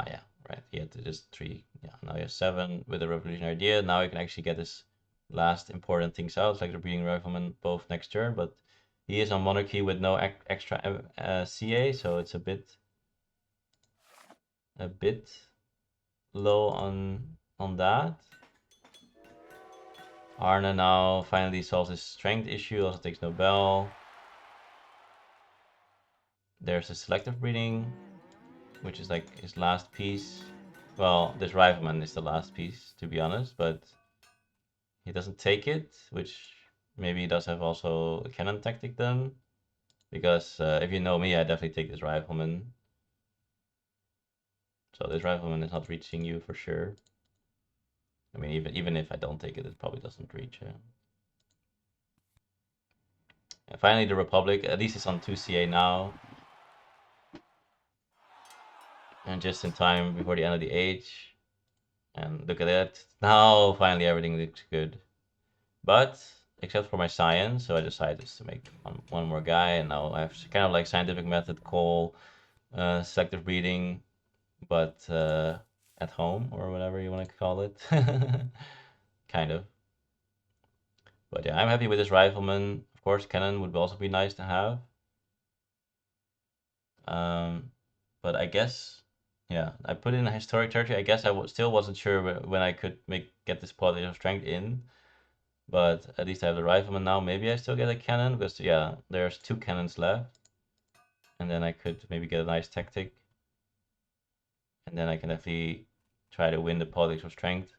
yeah, right. He had just 3. Yeah, now he has 7 with a revolutionary idea. Now he can actually get his last important things out, like the breeding rifleman both next turn, but he is on monarchy with no extra CA, so it's a bit low on that. Arne now finally solves his strength issue, also takes Nobel. There's a selective breeding, which is like his last piece. Well, this rifleman is the last piece, to be honest, but he doesn't take it, which maybe he does have also a cannon tactic then. Because if you know me, I definitely take this rifleman. So this rifleman is not reaching you for sure. I mean, even if I don't take it, it probably doesn't reach. And finally, the Republic. At least it's on 2 CA now. And just in time before the end of the age. And look at that. Now, finally, everything looks good. But, except for my science, so I decided just to make one more guy. And now I have kind of like scientific method, call, selective breeding, but at home, or whatever you want to call it. Kind of. But yeah, I'm happy with this rifleman. Of course, cannon would also be nice to have. But I guess, yeah, I put in a historic territory. I guess I still wasn't sure when I could get this political strength in. But at least I have the rifleman now. Maybe I still get a cannon, because yeah, there's 2 cannons left. And then I could maybe get a nice tactic. And then I can definitely try to win the politics of strength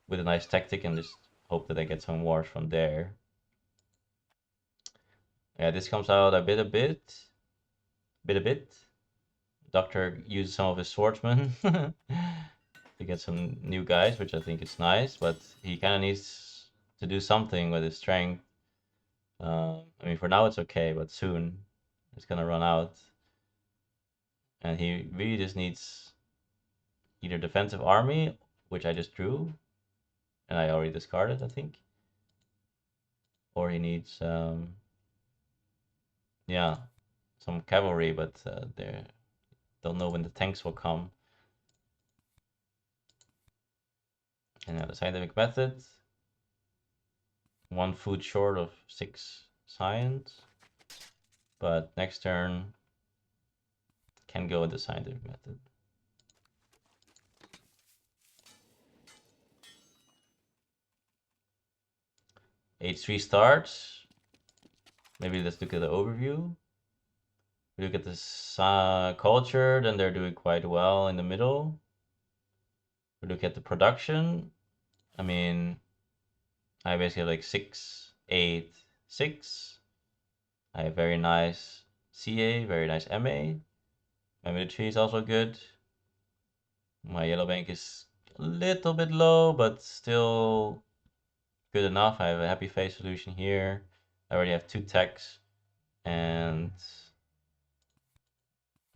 with a nice tactic, and just hope that I get some wars from there. Yeah, this comes out a bit. Doctor uses some of his swordsmen to get some new guys, which I think is nice, but he kind of needs to do something with his strength. I mean, for now it's okay, but soon it's gonna run out. And he really just needs either defensive army, which I just drew, and I already discarded, I think. Or he needs yeah, some cavalry, but they don't know when the tanks will come. And the scientific method, 1 food short of 6 science, but next turn can go with the scientific method. H3 starts. Maybe let's look at the overview. We look at this culture, then they're doing quite well in the middle. We look at the production. I mean, I basically have like 6, 8, 6. I have very nice CA, very nice MA. My military is also good. My yellow bank is a little bit low, but still good enough. I have a happy face solution here. I already have 2 techs. And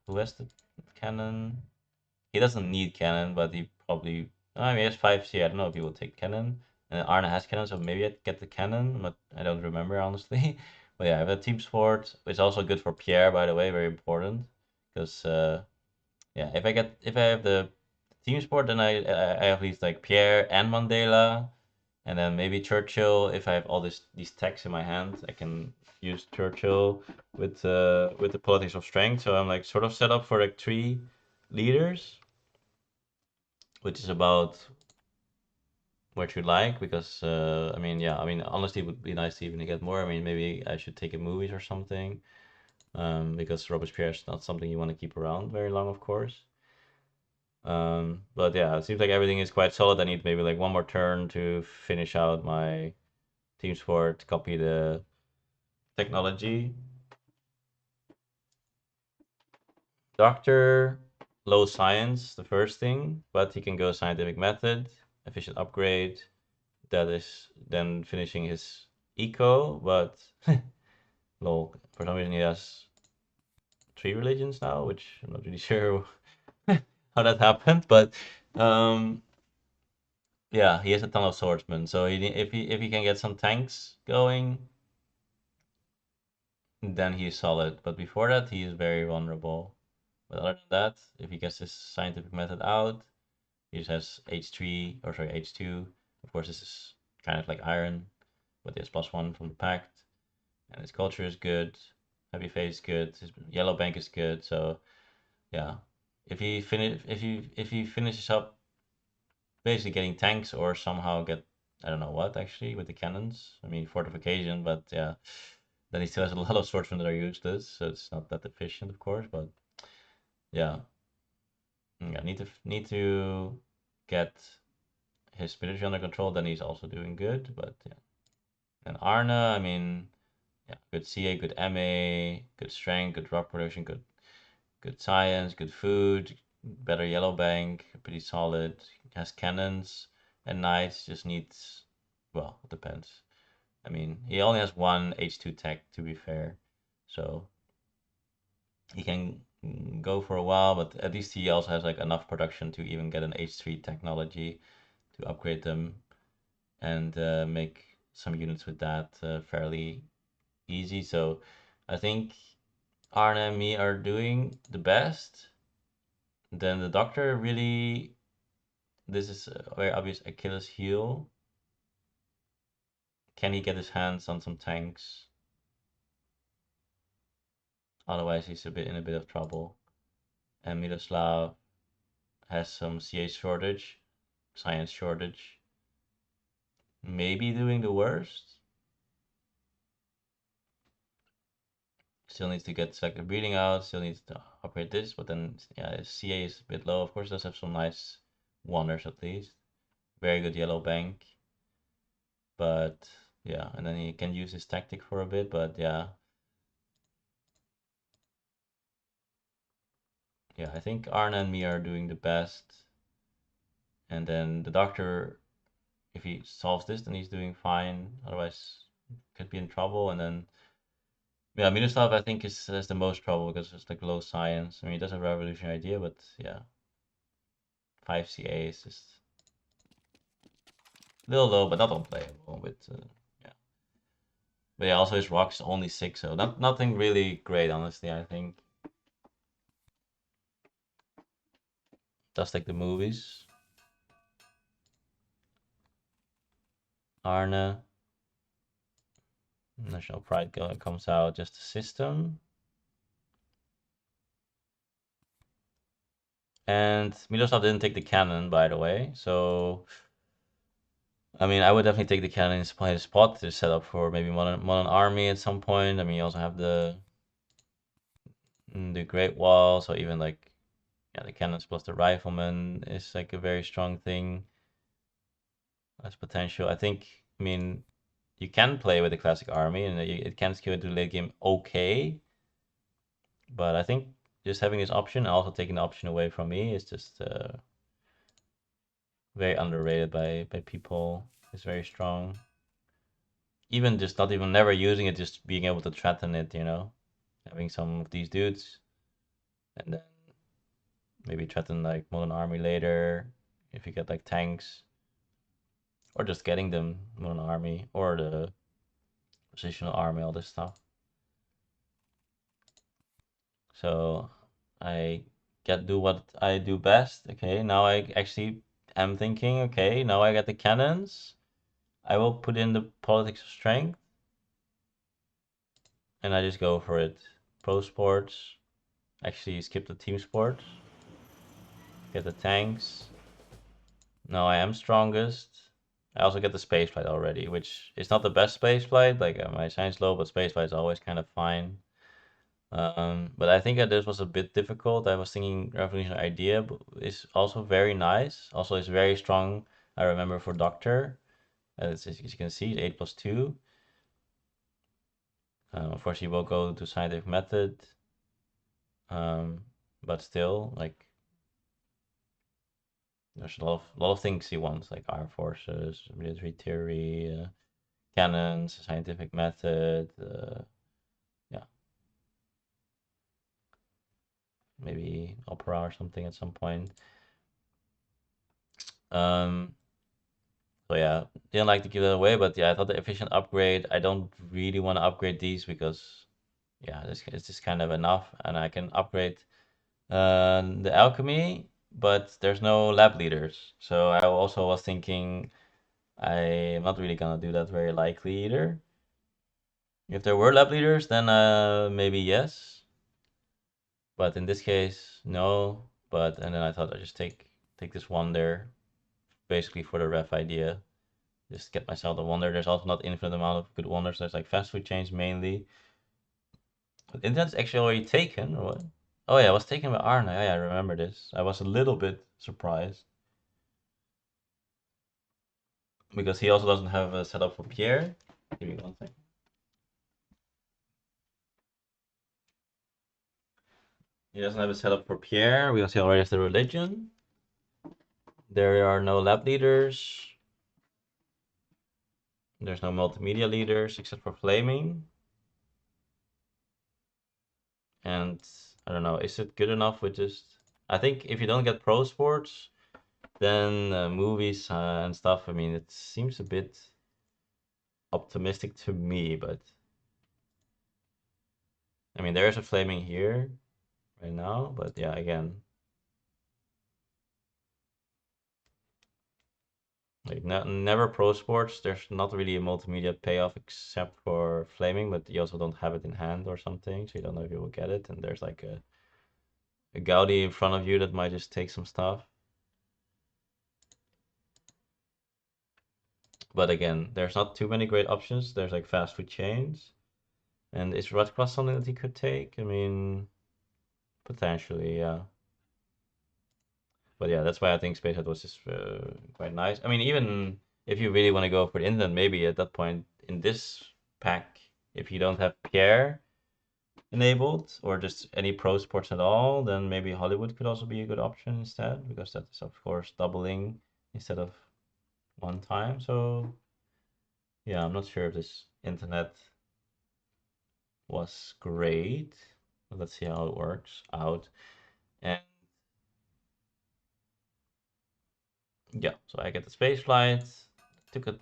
who has the cannon? He doesn't need cannon, but he probably. I mean, he has 5C. I don't know if he will take cannon. And Arne has cannon, so maybe I'd get the cannon, but I don't remember honestly. But yeah, I have a team sport. It's also good for Pierre, by the way, very important. Because yeah, if I have the team sport, then I have these like Pierre and Mandela, and then maybe Churchill. If I have all these techs in my hand, I can use Churchill with the politics of strength. So I'm like sort of set up for like 3 leaders, which is about what you like. Because I mean, yeah, I mean, honestly, it would be nice to even get more. I mean, maybe I should take a movies or something. Because Robespierre is not something you want to keep around very long, of course. But yeah, it seems like everything is quite solid. I need maybe like one more turn to finish out my team sport, copy the technology. Doctor, low science, the first thing, but he can go scientific method, efficient upgrade. That is then finishing his eco, but lol, for some reason he has 3 religions now, which I'm not really sure how that happened, but um, yeah, he has a ton of swordsmen. So if he can get some tanks going, then he's solid. But before that, he is very vulnerable. But other than that, if he gets his scientific method out, he just has H3 or sorry H2. Of course, this is kind of like iron, but he has +1 from the pact, and his culture is good. Heavy face is good. His yellow bank is good. So yeah, if he finishes up basically getting tanks or somehow get I don't know what actually with the cannons. I mean fortification, but yeah, then he still has a lot of swordsmen that are useless, so it's not that efficient, of course. But yeah, yeah, need to get his military under control. Then he's also doing good. But yeah, and Arne, I mean, yeah, good CA, good MA, good strength, good rock production, good science, good food, better yellow bank, pretty solid. Has cannons and knights. Just needs, well, it depends. I mean, he only has 1 H2 tech to be fair, so he can go for a while. But at least he also has like enough production to even get an H3 technology to upgrade them and make some units with that fairly easy. So I think Arne and me are doing the best. Then the doctor really, this is a very obvious Achilles heel. Can he get his hands on some tanks? Otherwise, he's in a bit of trouble. And Miloslav has some CA shortage, science shortage. Maybe doing the worst. Still needs to get selective breeding out. Still needs to upgrade this, but then yeah, his CA is a bit low. Of course, does have some nice wonders at least. Very good yellow bank, but yeah, and then he can use his tactic for a bit. But yeah, yeah, I think Arne and me are doing the best. And then the doctor, if he solves this, then he's doing fine. Otherwise, could be in trouble. And then yeah, Miroslav I think is has the most trouble because it's like low science. I mean, he does have a revolutionary idea, but yeah, 5 CA is just a little low, but not unplayable. With yeah, But yeah, also his rock's only 6, so nothing really great, honestly, I think. Just like the movies. Arne. National Pride comes out, just the system. And Miloslav didn't take the cannon, by the way, so I mean, I would definitely take the cannon in his spot to set up for maybe modern army at some point. I mean, you also have the Great Wall, so even like yeah, the cannons plus the riflemen is like a very strong thing as potential. I think, I mean, you can play with the classic army and it can skew into late game okay, but I think just having this option and also taking the option away from me is just very underrated by people. It's very strong. Even just not even never using it, just being able to threaten it, having some of these dudes, and then maybe threaten like modern army later if you get like tanks, or just getting them modern army or the positional army, all this stuff. So I get do what I do best. Okay, now I actually am thinking. Okay, now I get the cannons. I will put in the politics of strength, and I just go for it. Pro sports. Actually, skip the team sports. Get the tanks. No, I am strongest. I also get the spaceflight already, which is not the best spaceflight. Like my science low, but spaceflight is always kind of fine. But I think that this was a bit difficult. I was thinking Revolutionary Idea is also very nice. Also, it's very strong. I remember for Doctor, as you can see, 8+2. Of course, he will go to scientific method, um, but still, like there's a lot of things he wants, like armed forces, military theory, cannons, scientific method. Yeah, maybe opera or something at some point. Um, so yeah, didn't like to give that away, but yeah, I thought the efficient upgrade. I don't really want to upgrade these because yeah, it's just kind of enough, and I can upgrade the alchemy, but there's no lab leaders. So I also was thinking I'm not really gonna do that very likely either. If there were lab leaders, then maybe yes. But in this case, no. But and then I thought I'd just take this wonder, basically for the ref idea. Just get myself the wonder. There's also not infinite amount of good wonders. There's like fast food chains mainly. But internet's actually already taken, or what? Oh yeah, it was taken by Arne. Oh, yeah, I remember this. I was a little bit surprised because he also doesn't have a setup for Pierre. Give me one thing. He doesn't have a setup for Pierre because he already has the religion. There are no lab leaders. There's no multimedia leaders except for Flaming. And I don't know, is it good enough with just... I think if you don't get pro sports, then movies and stuff, I mean, it seems a bit optimistic to me, but I mean, there's a Flaming here right now, but yeah, again, like never pro sports. There's not really a multimedia payoff except for Flaming, but you also don't have it in hand or something, so you don't know if you will get it. And there's like a Gaudi in front of you that might just take some stuff. But again, there's not too many great options. There's like fast food chains. And is Red Cross something that he could take? I mean, potentially, yeah. But yeah, that's why I think Spacehead was just quite nice. I mean, even if you really want to go for the internet, maybe at that point in this pack, if you don't have Pierre enabled or just any pro sports at all, then maybe Hollywood could also be a good option instead, because that is of course doubling instead of one time. So yeah, I'm not sure if this internet was great. Let's see how it works out. And yeah, so I get the space flight. Took a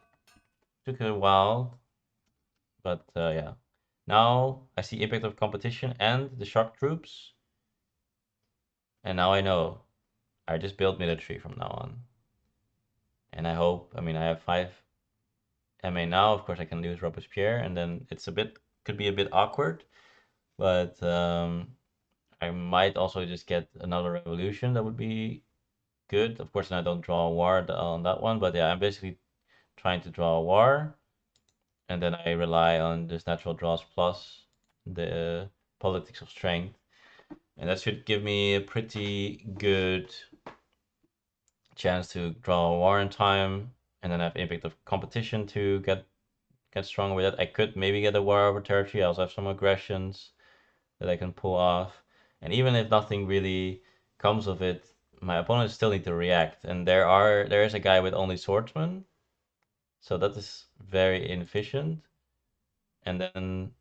took a while. But yeah. Now I see impact of competition and the shock troops, and now I know. I just build military from now on. And I hope, I mean, I have 5 MA now. Of course, I can lose Robespierre, and then it's a bit, could be a bit awkward. But I might also just get another revolution. That would be good. Of course, I don't draw a war on that one. But yeah, I'm basically trying to draw a war, and then I rely on this natural draws plus the politics of strength, and that should give me a pretty good chance to draw a war in time, and then have impact of competition to get stronger with it. I could maybe get a war over territory. I also have some aggressions that I can pull off, and even if nothing really comes of it, my opponents still need to react. And there is a guy with only swordsmen, so that is very inefficient. And then,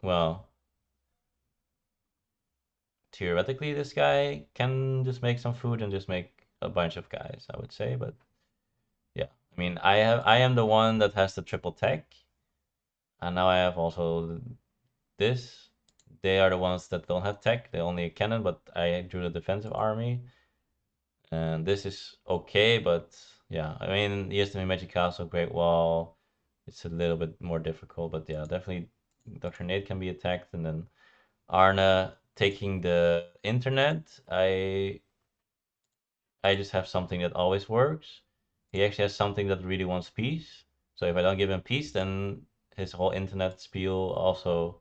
well, theoretically, this guy can just make some food and just make a bunch of guys, I would say. But yeah, I mean, I am the one that has the triple tech, and now I have also this. They are the ones that don't have tech. They only have cannon, but I drew the defensive army, and this is okay. But yeah, I mean, he has the Magic Castle, Great Wall. It's a little bit more difficult, but yeah, definitely DrRerNate can be attacked, and then Arne taking the internet. I just have something that always works. He actually has something that really wants peace. So if I don't give him peace, then his whole internet spiel also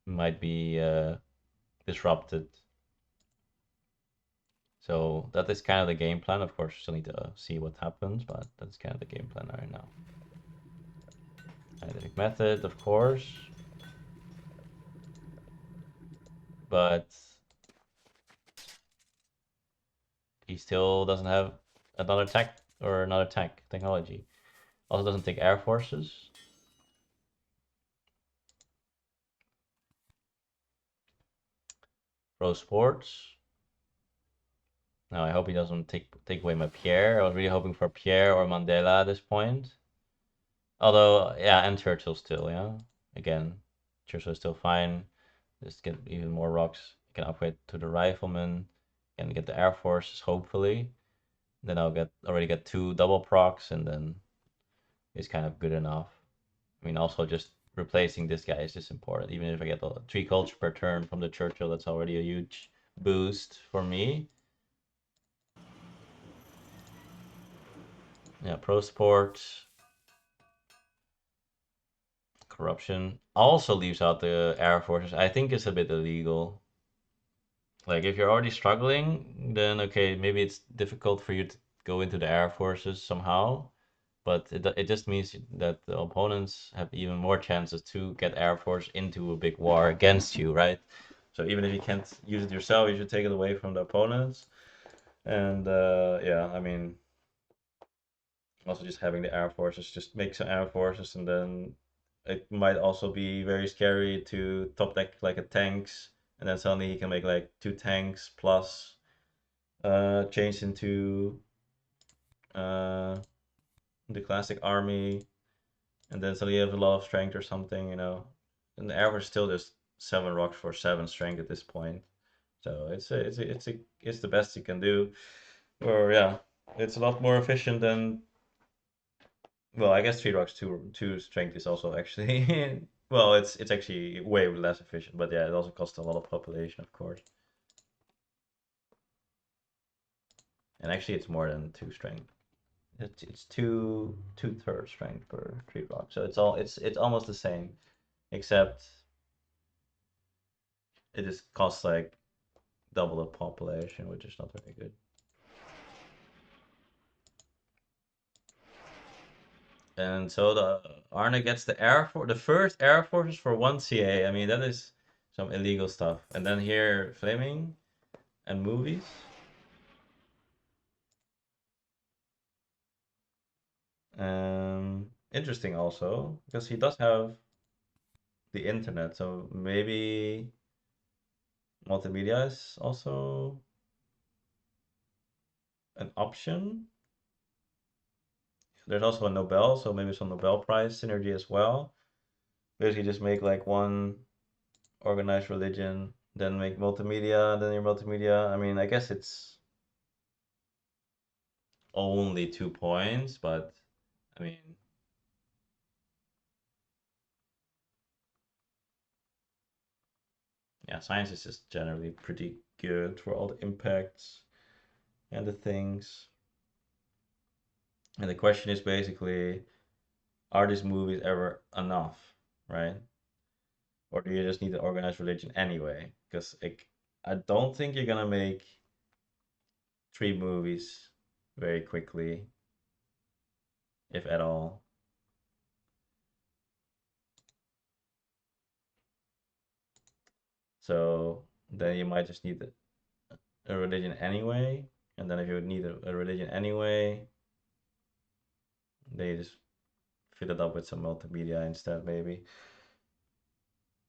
might be disrupted. So that is kind of the game plan. Of course, still need to see what happens, but that's kind of the game plan right now. Scientific method, of course, but he still doesn't have another tech or another tech technology. Also doesn't take air forces. Pro sports. Now I hope he doesn't take away my Pierre. I was really hoping for Pierre or Mandela at this point. Although, yeah, and Churchill still, yeah. Again, Churchill is still fine. Just get even more rocks. I can upgrade to the rifleman and get the air forces, hopefully. Then I'll already get 2 double procs, and then it's kind of good enough. I mean, also just replacing this guy is just important. Even if I get 3 culture per turn from the Churchill, that's already a huge boost for me. Yeah, pro sport. Corruption also leaves out the air forces. I think it's a bit illegal. Like if you're already struggling, then okay, maybe it's difficult for you to go into the air forces somehow. But it just means that the opponents have even more chances to get air force into a big war against you, right? So even if you can't use it yourself, you should take it away from the opponents. And yeah, I mean, also just having the air forces, just make some air forces, and then it might also be very scary to top deck like a tanks, and then suddenly he can make like 2 tanks plus change into uh the classic army, and then suddenly you have a lot of strength or something, you know. And the air force still just 7 rocks for 7 strength at this point. So it's the best you can do. Or yeah, it's a lot more efficient than, well, I guess 3 rocks, two strength is also actually well, it's actually way less efficient, but yeah, it also costs a lot of population, of course. And actually, it's more than 2 strength. It's two-thirds strength per 3 rock, so it's almost the same, except it just costs like double the population, which is not very good. And so the Arne gets the first air forces for 1 CA. I mean, that is some illegal stuff. And then here, Flaming and movies. Interesting also, because he does have the internet, so maybe multimedia is also an option. There's also a Nobel, so maybe some Nobel Prize synergy as well. basically just make like one organized religion, then make multimedia, then your multimedia. I mean, I guess it's only 2 points, but I mean, yeah, science is just generally pretty good for all the impacts and the things. And the question is basically, are these movies ever enough, right? Or do you just need an organized religion anyway? Because like, I don't think you're gonna make 3 movies very quickly, if at all. So then you might just need a religion anyway. And then if you would need a religion anyway, they just fill it up with some multimedia instead, maybe.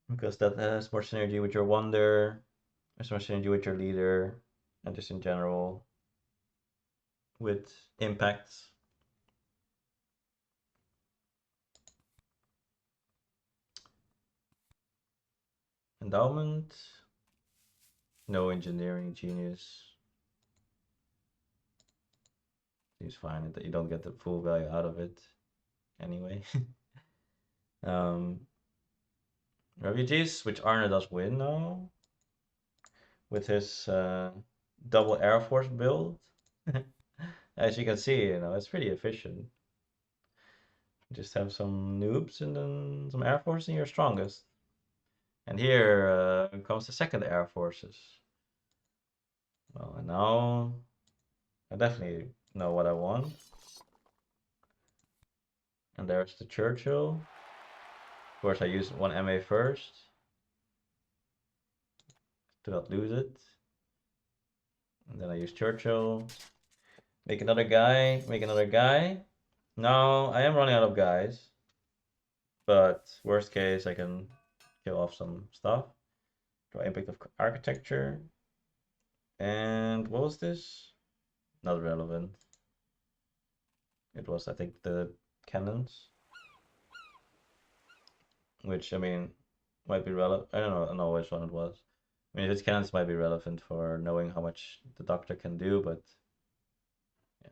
Because that has more synergy with your wonder, has more synergy with your leader, and just in general with impacts. Endowment, no engineering genius. Seems fine that you don't get the full value out of it anyway. um, Refugees, which Arne does win now with his double Air Force build. As you can see, it's pretty efficient. Just have some noobs and then some Air Force and you're strongest. And here comes the second Air Forces. Well, and now I definitely know what I want. And there's the Churchill. Of course, I use one MA first to not lose it. And then I use Churchill. Make another guy. Make another guy. Now I am running out of guys. But worst case, I can kill off some stuff. Draw impact of architecture. And what was this? Not relevant. It was, I think, the cannons. Which, I mean, might be relevant. I don't know which one it was. I mean, if it's cannons, it might be relevant for knowing how much the doctor can do, but yeah.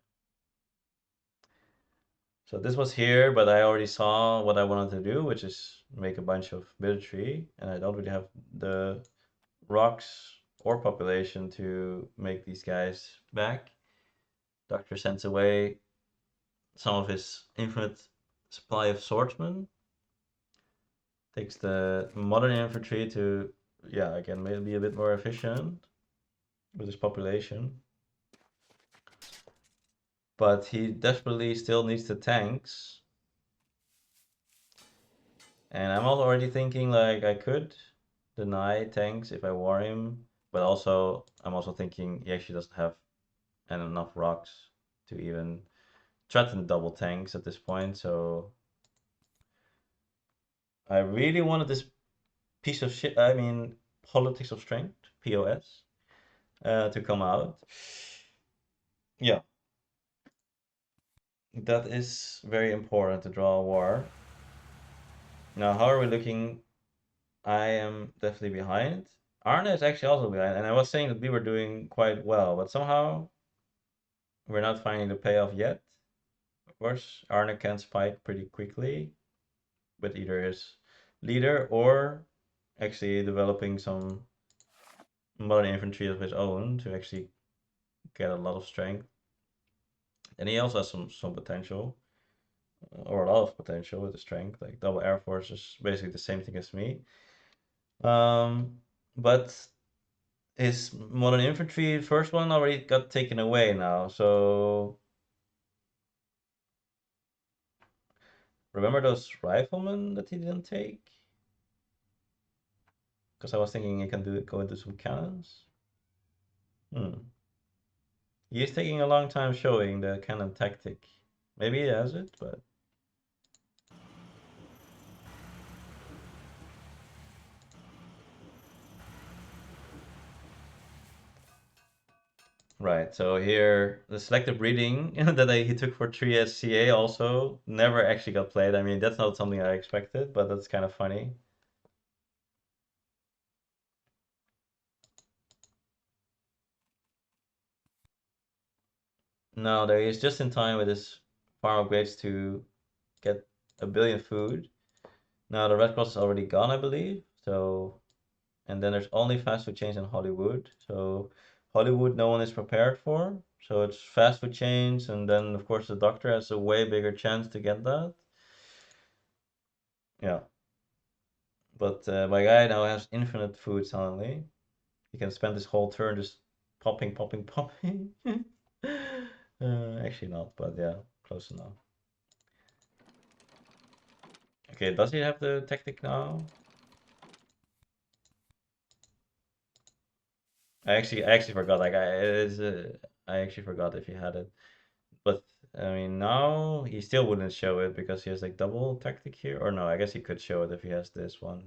So this was here, but I already saw what I wanted to do, which is make a bunch of military, and I don't really have the rocks or population to make these guys back. Doctor sends away some of his infinite supply of swordsmen. Takes the modern infantry to, yeah, again, maybe a bit more efficient with his population. But he desperately still needs the tanks. And I'm already thinking like I could deny tanks if I war him, but also I'm also thinking he actually doesn't have enough rocks to even threaten double tanks at this point. So I really wanted this piece of shit. I mean, politics of strength (POS) to come out. Yeah, that is very important to draw a war. Now, how are we looking? I am definitely behind. Arne is actually also behind, and I was saying that we were doing quite well, but somehow we're not finding the payoff yet. Of course, Arne can spike pretty quickly with either his leader or actually developing some modern infantry of his own to actually get a lot of strength. And he also has some potential, or a lot of potential with the strength. Like double Air Force is basically the same thing as me. But his modern infantry first one already got taken away now. So remember those riflemen that he didn't take? Because I was thinking he can go into some cannons. He is taking a long time showing the cannon tactic. Maybe he has it, but Right, so here the selective breeding that he took for 3 SCA also never actually got played. I mean, that's not something I expected, but that's kind of funny. No, there he is just in time with his farm upgrades to get a billion food. Now the Red Cross is already gone, I believe. So, and then there's only fast food chains in Hollywood. So Hollywood, no one is prepared for. So it's fast food chains, and then of course the doctor has a way bigger chance to get that. Yeah, but my guy now has infinite food suddenly. He can spend his whole turn just popping, popping, popping. Actually not, but yeah, close enough. Okay, does he have the tactic now? I actually forgot. Like I actually forgot if he had it. But I mean, now he still wouldn't show it because he has like double tactic here. Or no, I guess he could show it if he has this one.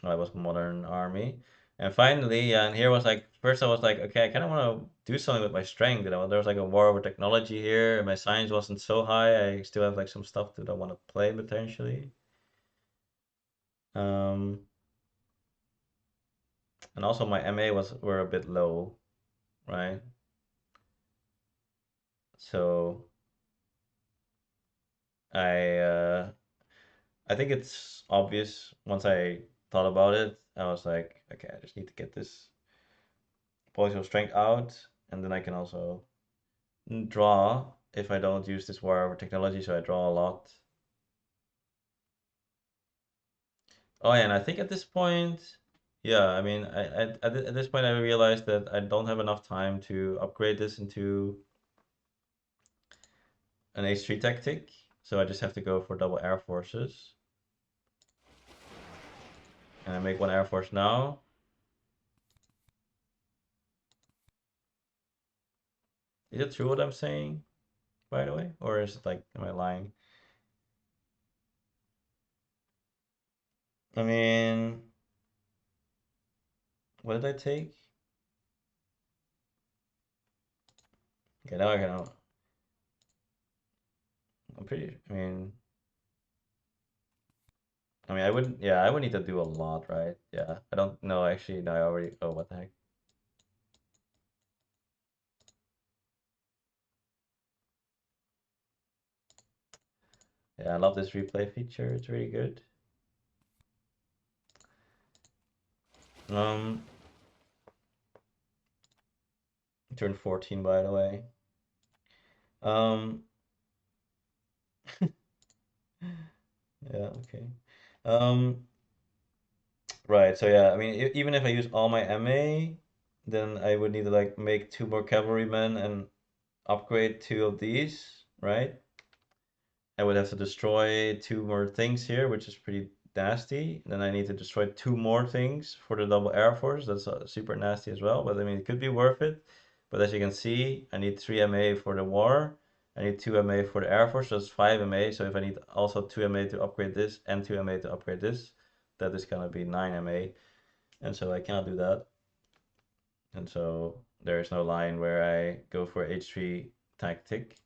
Oh, I was modern army. And finally, yeah, and here was like first I was like, okay, I kind of want to do something with my strength. You know, there was like a war over technology here, and my science wasn't so high. I still have like some stuff that I want to play potentially. Um, and also my MA were a bit low, right? So I I think it's obvious once I thought about it. I was like, okay, I just need to get this political strength out, and then I can also draw if I don't use this war over technology, so I draw a lot. Oh yeah, and I think at this point, yeah, I mean, at this point I realized that I don't have enough time to upgrade this into an H3 tactic, so I just have to go for double air forces. And I make one air force now. Is it true what I'm saying, by the way? Or is it like, am I lying? I mean, what did I take? Okay, now I can. I'm pretty. I mean, I wouldn't. Yeah, I would need to do a lot, right? Yeah, I don't know. Actually, no, I already. Oh, what the heck? Yeah, I love this replay feature. It's really good. Um, turned 14, by the way. Um, yeah, okay. Um, right. So yeah, I mean, even if I use all my MA, then I would need to like make 2 more cavalrymen and upgrade 2 of these, right? I would have to destroy 2 more things here, which is pretty nasty. Then I need to destroy 2 more things for the double air force. That's super nasty as well. But I mean, it could be worth it. But as you can see, I need 3 MA for the war. I need 2 MA for the air force. So that's 5 MA. So if I need also 2 MA to upgrade this and 2 MA to upgrade this, that is gonna be 9 MA. And so I cannot do that. And so there is no line where I go for H3 tactic.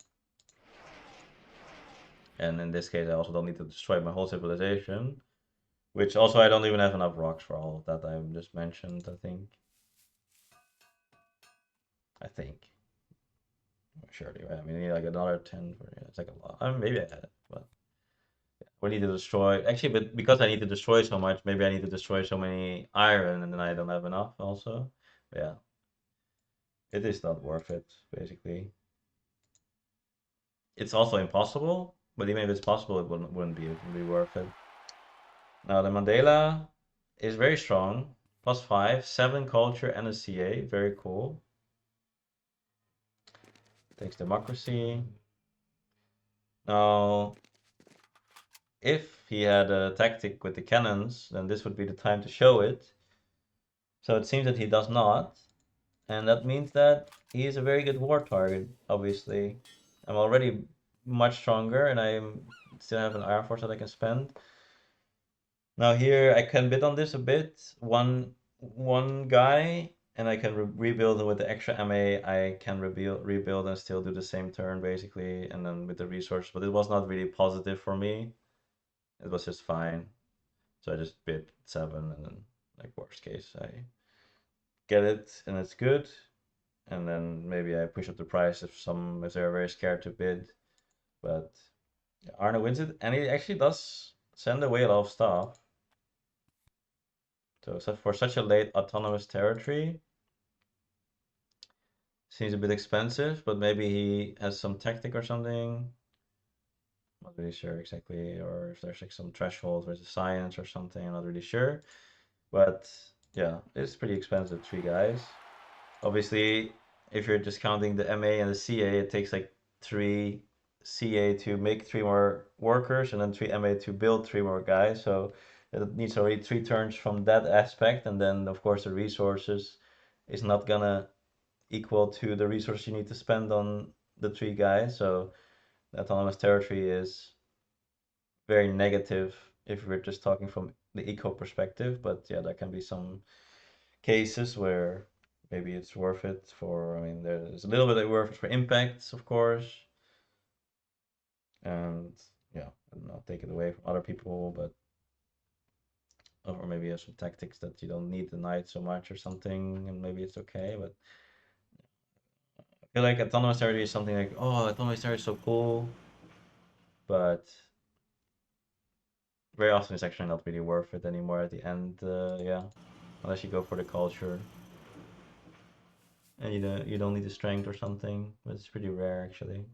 And in this case, I also don't need to destroy my whole civilization. Which also I don't even have enough rocks for all of that I just mentioned, I think. I think. Surely, right? I mean, you need like another 10 for it. It's like a lot. I mean, maybe I had it, but we need to destroy. Actually, but because I need to destroy so much, maybe I need to destroy so many iron and then I don't have enough also. But yeah, it is not worth it, basically. It's also impossible, but even if it's possible, it wouldn't be worth it. Now, the Mandela is very strong. +5, 7 culture and a CA. Very cool. Takes democracy. Now, if he had a tactic with the cannons, then this would be the time to show it. So it seems that he does not. And that means that he is a very good war target, obviously. I'm already much stronger and I still have an air force that I can spend. Now here I can bid on this a bit. One guy, and I can rebuild it with the extra MA. I can rebuild and still do the same turn basically, and then with the resource. But it was not really positive for me. It was just fine. So I just bid 7, and then like worst case I get it and it's good. And then maybe I push up the price if they're very scared to bid. But Arne wins it, and he actually does send away a lot of stuff. So for such a late autonomous territory, seems a bit expensive, but maybe he has some tactic or something. Not really sure exactly, or if there's like some threshold versus science or something. I'm not really sure, but yeah, it's pretty expensive. 3 guys. Obviously, if you're discounting the MA and the CA, it takes like 3 CA to make 3 more workers, and then 3 MA to build 3 more guys. So it needs already 3 turns from that aspect, and then of course the resources is not gonna equal to the resource you need to spend on the 3 guys. So the autonomous territory is very negative if we're just talking from the eco perspective. But yeah, there can be some cases where maybe it's worth it for, I mean, there's a little bit of worth it for impacts, of course. And yeah, and not take it away from other people, but or maybe you have some tactics that you don't need the knight so much or something, and maybe it's okay. But I feel like autonomous territory is something like, oh, autonomous territory is so cool, but very often it's actually not really worth it anymore at the end. Yeah, unless you go for the culture and you don't need the strength or something, but it's pretty rare actually.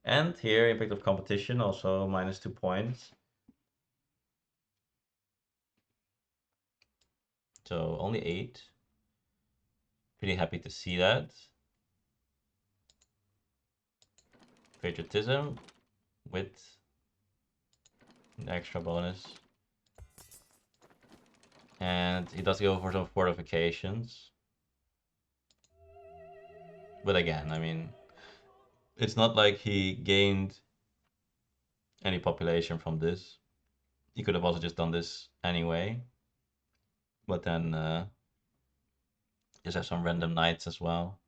And here, impact of competition, also -2 points. So only 8. Pretty happy to see that. Patriotism with the extra bonus. And he does go for some fortifications. But again, I mean, it's not like he gained any population from this. He could have also just done this anyway. But then just have some random knights as well.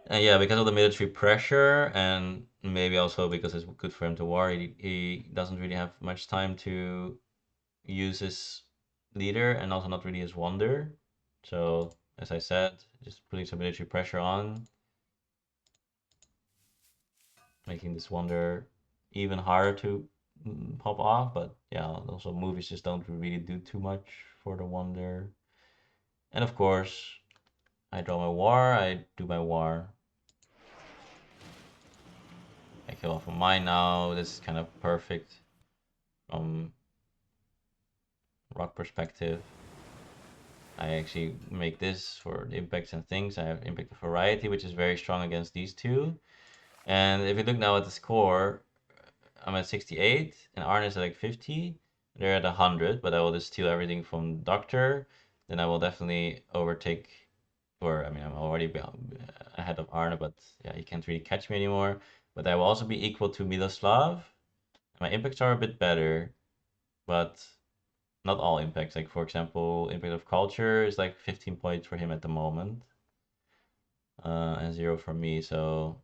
And yeah, because of the military pressure, and maybe also because it's good for him to war, he doesn't really have much time to use his leader, and also not really his wonder. So, as I said, just putting some military pressure on, making this wonder even harder to pop off. But yeah, also movies just don't really do too much for the wonder. And of course, I draw my war, I do my war. I kill off a mine now. This is kind of perfect from rock perspective. I actually make this for the impacts and things. I have impact of variety, which is very strong against these two. And if you look now at the score, I'm at 68 and Arne is at like 50. They're at 100, but I will just steal everything from Doctor. Then I will definitely overtake, or I mean, I'm already ahead of Arne, but yeah, he can't really catch me anymore. But I will also be equal to Miloslav. My impacts are a bit better, but not all impacts. Like for example, impact of culture is like 15 points for him at the moment, and 0 for me. So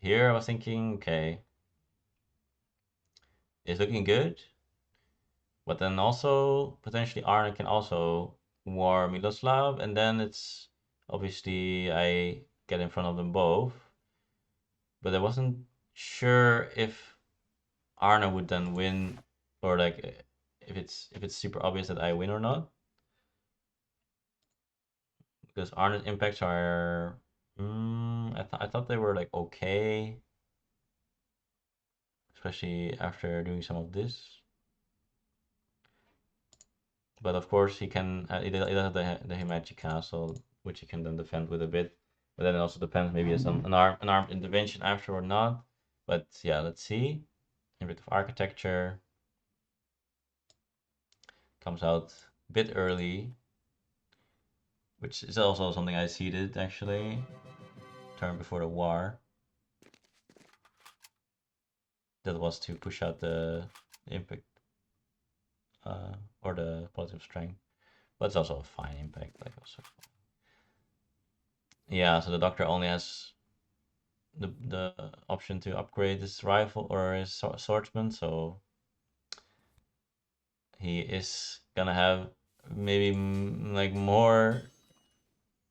here I was thinking, okay, it's looking good, but then also potentially Arne can also war Miloslav, and then it's obviously I get in front of them both. But I wasn't sure if Arne would then win, or like if it's super obvious that I win or not. Because Arne's impacts are, I thought they were like okay, especially after doing some of this. But of course he can, it does have the Himachi Castle, which he can then defend with a bit. But then it also depends, maybe it's an armed intervention after or not. But yeah, let's see. A bit of architecture comes out a bit early, which is also something I seeded actually. turn before the war. That was to push out the impact or the positive strength, but it's also a fine impact. Like also, yeah. So the doctor only has the option to upgrade his rifle or his swordsman, so he is gonna have maybe like more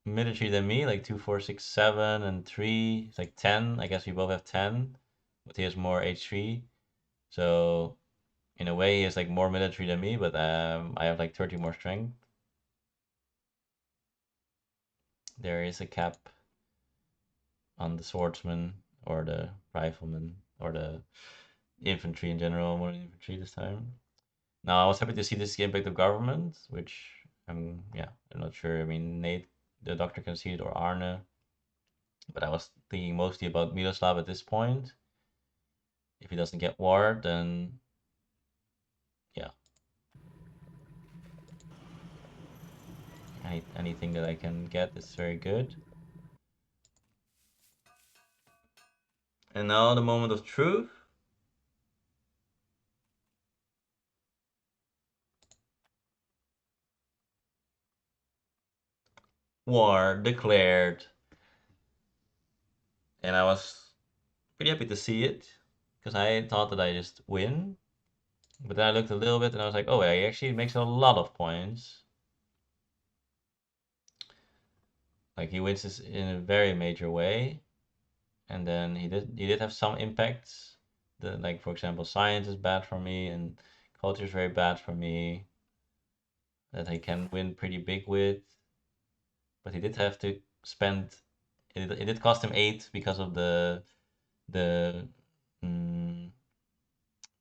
military than me, like 2, 4, 6, 7, and 3. It's like 10. I guess we both have 10, but he has more H3. So in a way, he has like more military than me, but I have like 30 more strength. There is a cap on the swordsman or the rifleman or the infantry in general, more than infantry this time. Now, I was happy to see this impact of government, which yeah, I'm not sure. I mean, Nate, the doctor can see it, or Arne, but I was thinking mostly about Miloslav at this point. If he doesn't get war, then yeah, anything that I can get is very good. And now the moment of truth. War declared. And I was pretty happy to see it because I thought that I just win. But then I looked a little bit and I was like, oh, he actually makes a lot of points. Like he wins this in a very major way. And then he did have some impacts. Like for example, science is bad for me and culture is very bad for me. That he can win pretty big with. But he did have to spend. It did cost him 8 because of the mm,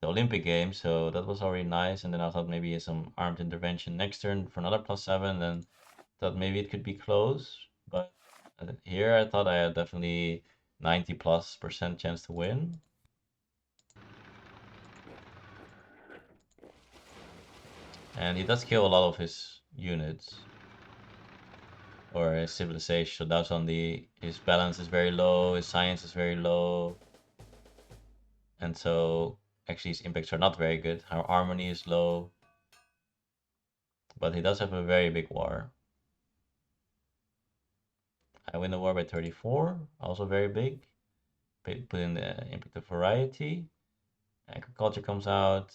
the Olympic Games, so that was already nice. And then I thought maybe some armed intervention next turn for another +7. Then thought maybe it could be close, but here I thought I had definitely 90+% chance to win. And he does kill a lot of his units or his civilization. So that's on his balance is very low, his science is very low, and so actually his impacts are not very good. Our harmony is low, but he does have a very big war. I win the war by 34, also very big. Put in the impact of variety. Agriculture comes out.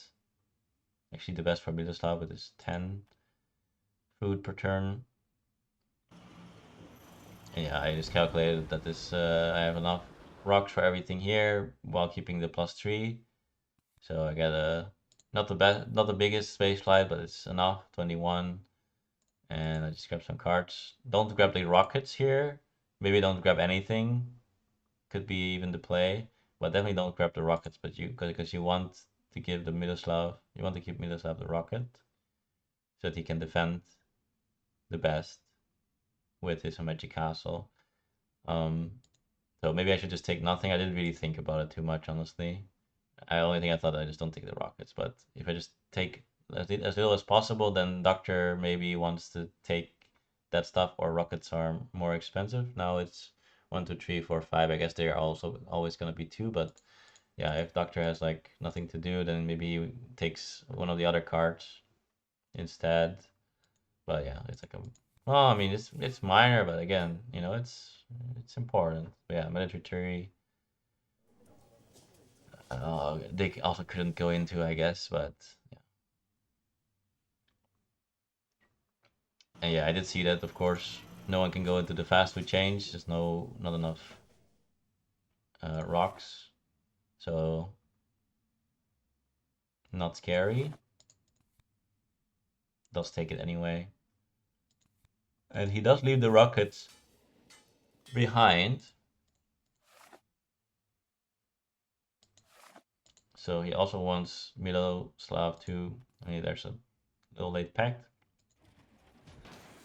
Actually, the best for Miloslav with is 10 food per turn. And yeah, I just calculated that I have enough rocks for everything here while keeping the +3. So I get not the best, not the biggest space flight, but it's enough. 21. And I just grab some cards. Don't grab the rockets here. Maybe don't grab anything. Could be even the play, but definitely don't grab the rockets. But because you want to give the Miloslav, you want to keep Miloslav the rocket, so that he can defend the best with his magic castle. Um, so maybe I should just take nothing. I didn't really think about it too much, honestly. Only thing I thought I just don't take the rockets. But if I just take as little as possible, then Doctor maybe wants to take that stuff, or rockets are more expensive. Now it's 1, 2, 3, 4, 5. I guess they are also always gonna be 2, but yeah, if Doctor has like nothing to do, then maybe he takes one of the other cards instead. But yeah, it's like well, I mean, it's minor, but again, it's important. But yeah, military theory. They also couldn't go into, I guess, but yeah. And yeah, I did see that, of course. No one can go into the fast food change. There's not enough rocks, so not scary. Does take it anyway. And he does leave the rockets behind. So he also wants Miloslav to. I mean, there's a little late pact.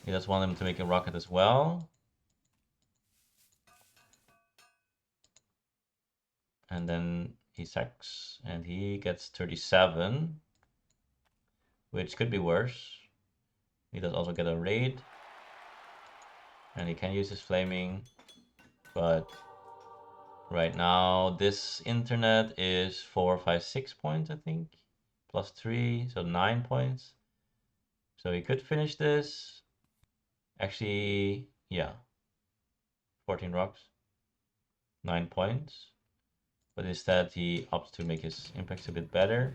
He does want him to make a rocket as well. And then he sacks and he gets 37, which could be worse. He does also get a raid. And he can use his flaming. But right now, this internet is 4, 5, 6 points, I think, plus 3, so 9 points. So he could finish this. Actually, yeah, 14 rocks, 9 points. But instead, he opts to make his impacts a bit better.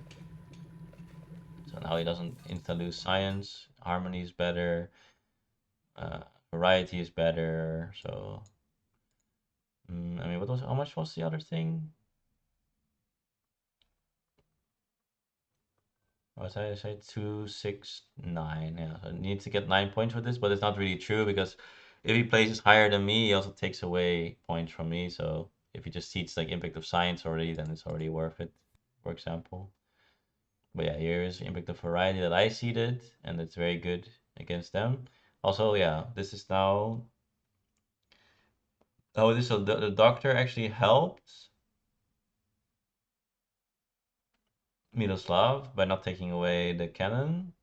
So now he doesn't insta lose science. Harmony is better. Uh, Variety is better. So, I mean, how much was the other thing? What did I say? 269. Yeah, so he needs to get 9 points for this, but it's not really true because if he places higher than me, he also takes away points from me. So if he just seats like Impact of Science already, then it's already worth it, for example. But yeah, here's Impact of Variety that I seeded, and it's very good against them. Also, yeah, this is now. Oh, this so the doctor actually helped Miloslav by not taking away the cannon.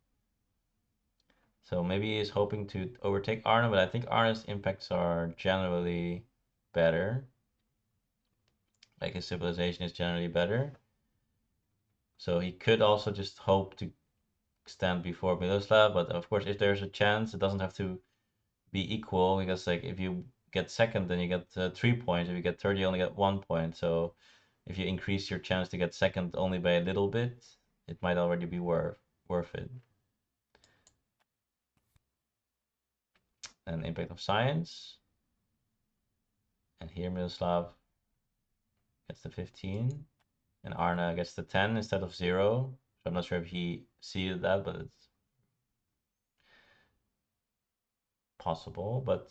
So maybe he's hoping to overtake Arne, but I think Arne's impacts are generally better. Like his civilization is generally better. So he could also just hope to stand before Miloslav, but of course, if there's a chance, it doesn't have to be equal because like if you get second, then you get 3 points. If you get third, you only get 1 point. So if you increase your chance to get second only by a little bit, it might already be worth it. And Impact of Science. And here Miloslav gets the 15. And Arne gets the 10 instead of 0. So I'm not sure if he seeded that, but it's possible. But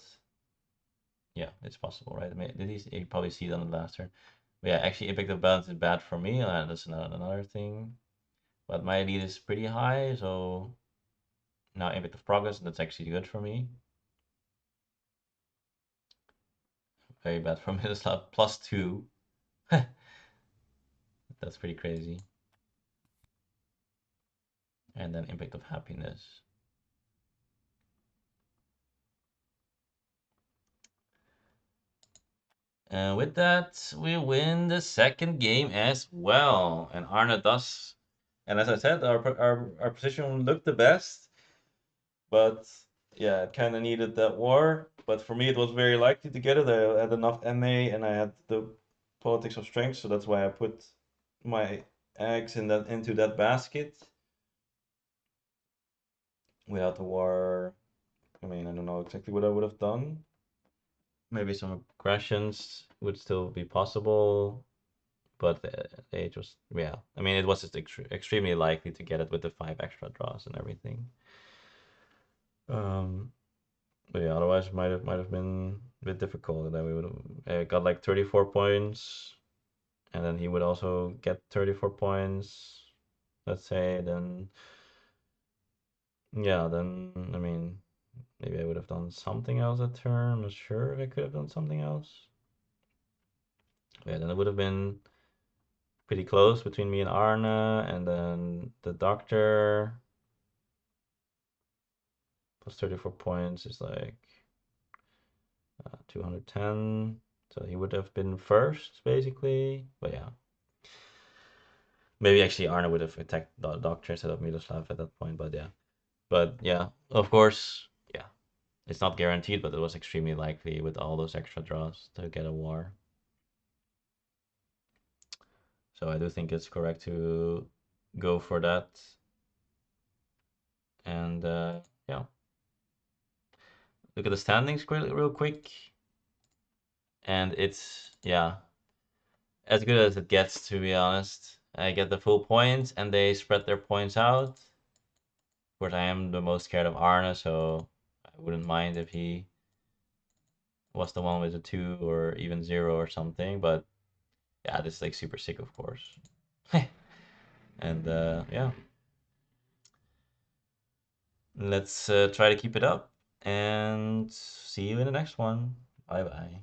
yeah, it's possible, right? I mean, he probably see it on the last turn? But yeah, actually, Impact of Balance is bad for me. That's another thing. But my lead is pretty high, so now Impact of Progress, and that's actually good for me. Very bad for Miroslav, +2. That's pretty crazy. And then Impact of Happiness. And with that, we win the second game as well. And Arne does. And as I said, our position looked the best. But yeah, it kind of needed that war. But for me, it was very likely to get it. I had enough NA and I had the politics of strength. So that's why I put my eggs into that basket. Without the war, I mean, I don't know exactly what I would have done. Maybe some aggressions would still be possible, but the age was, yeah. I mean, it was just extremely likely to get it with the 5 extra draws and everything. But yeah, otherwise might have been a bit difficult. And then we would have got like 34 points, and then he would also get 34 points. Let's say then, yeah. Then I mean, maybe I would have done something else that turn. I'm not sure if I could have done something else. Yeah, then it would have been pretty close between me and Arne, and then the doctor plus 34 points is like 210. So he would have been first, basically. But yeah. Maybe actually Arne would have attacked the doctor instead of Miloslav at that point, but yeah. But yeah, of course, yeah. It's not guaranteed, but it was extremely likely with all those extra draws to get a war. So I do think it's correct to go for that. And yeah. Look at the standings real quick. And it's, yeah, as good as it gets, to be honest. I get the full points, and they spread their points out. Of course, I am the most scared of Arne, so I wouldn't mind if he was the one with the 2 or even 0 or something. But yeah, this is like super sick, of course. And yeah, let's try to keep it up and see you in the next one. Bye bye.